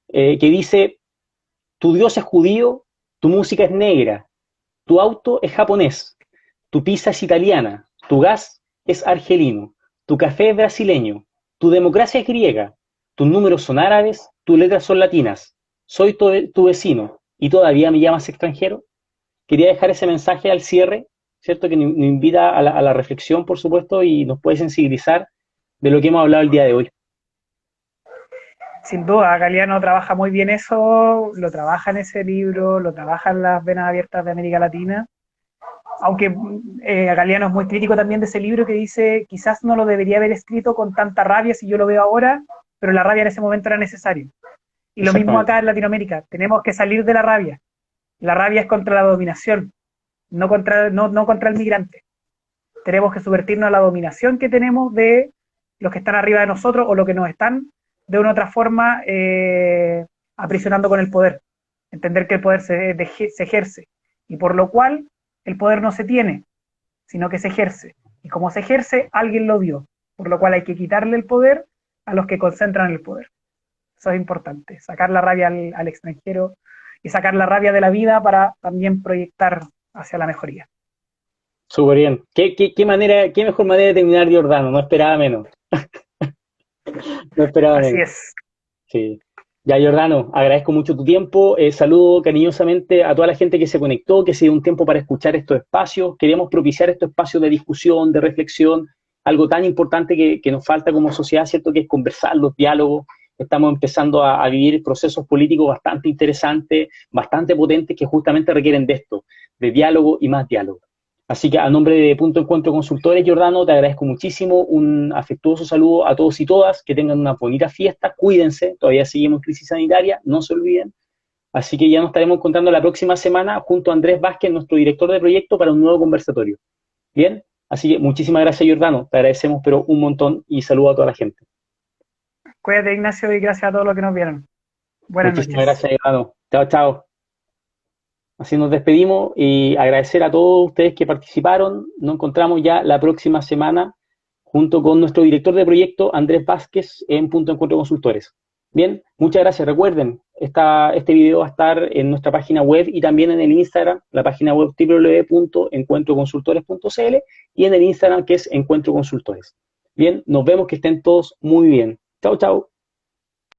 que dice: tu Dios es judío, tu música es negra, tu auto es japonés, tu pizza es italiana, tu gas es argelino, tu café es brasileño, tu democracia es griega, tus números son árabes, tus letras son latinas, soy tu vecino y todavía me llamas extranjero. Quería dejar ese mensaje al cierre, ¿cierto? Que nos invita a la reflexión, por supuesto, y nos puede sensibilizar de lo que hemos hablado el día de hoy. Sin duda, Galeano trabaja muy bien eso, lo trabaja en ese libro, lo trabaja en las venas abiertas de América Latina, aunque Galeano es muy crítico también de ese libro que dice, quizás no lo debería haber escrito con tanta rabia si yo lo veo ahora, pero la rabia en ese momento era necesaria. Y lo mismo acá en Latinoamérica, tenemos que salir de la rabia. La rabia es contra la dominación, no contra el migrante. Tenemos que subvertirnos a la dominación que tenemos de los que están arriba de nosotros o los que nos están de una otra forma aprisionando con el poder. Entender que el poder se ejerce y por lo cual el poder no se tiene, sino que se ejerce. Y como se ejerce, alguien lo dio, por lo cual hay que quitarle el poder a los que concentran el poder. Eso es importante, sacar la rabia al extranjero y sacar la rabia de la vida para también proyectar hacia la mejoría. Súper bien. ¿Qué mejor manera de terminar, Giordano? No esperaba menos. No esperaba Así menos. es. Sí. Ya, Giordano, agradezco mucho tu tiempo. Saludo cariñosamente a toda la gente que se conectó, que se dio un tiempo para escuchar estos espacios. Queremos propiciar estos espacios de discusión, de reflexión, algo tan importante que nos falta como sociedad, ¿cierto? Que es conversar, los diálogos. Estamos empezando a vivir procesos políticos bastante interesantes, bastante potentes, que justamente requieren de esto, de diálogo y más diálogo. Así que a nombre de Punto Encuentro Consultores, Giordano, te agradezco muchísimo, un afectuoso saludo a todos y todas, que tengan una bonita fiesta, cuídense, todavía seguimos en crisis sanitaria, no se olviden. Así que ya nos estaremos encontrando la próxima semana junto a Andrés Vázquez, nuestro director de proyecto, para un nuevo conversatorio. Bien, así que muchísimas gracias, Giordano, te agradecemos pero un montón y saludo a toda la gente. Cuídate, Ignacio, y gracias a todos los que nos vieron. Buenas noches. Muchísimas gracias, Giordano. Chao, chao. Así nos despedimos y agradecer a todos ustedes que participaron. Nos encontramos ya la próxima semana junto con nuestro director de proyecto, Andrés Vázquez, en Punto Encuentro Consultores. Bien, muchas gracias. Recuerden, este video va a estar en nuestra página web y también en el Instagram, la página web www.encuentroconsultores.cl y en el Instagram que es Encuentro Consultores. Bien, nos vemos, que estén todos muy bien. Chao, chao.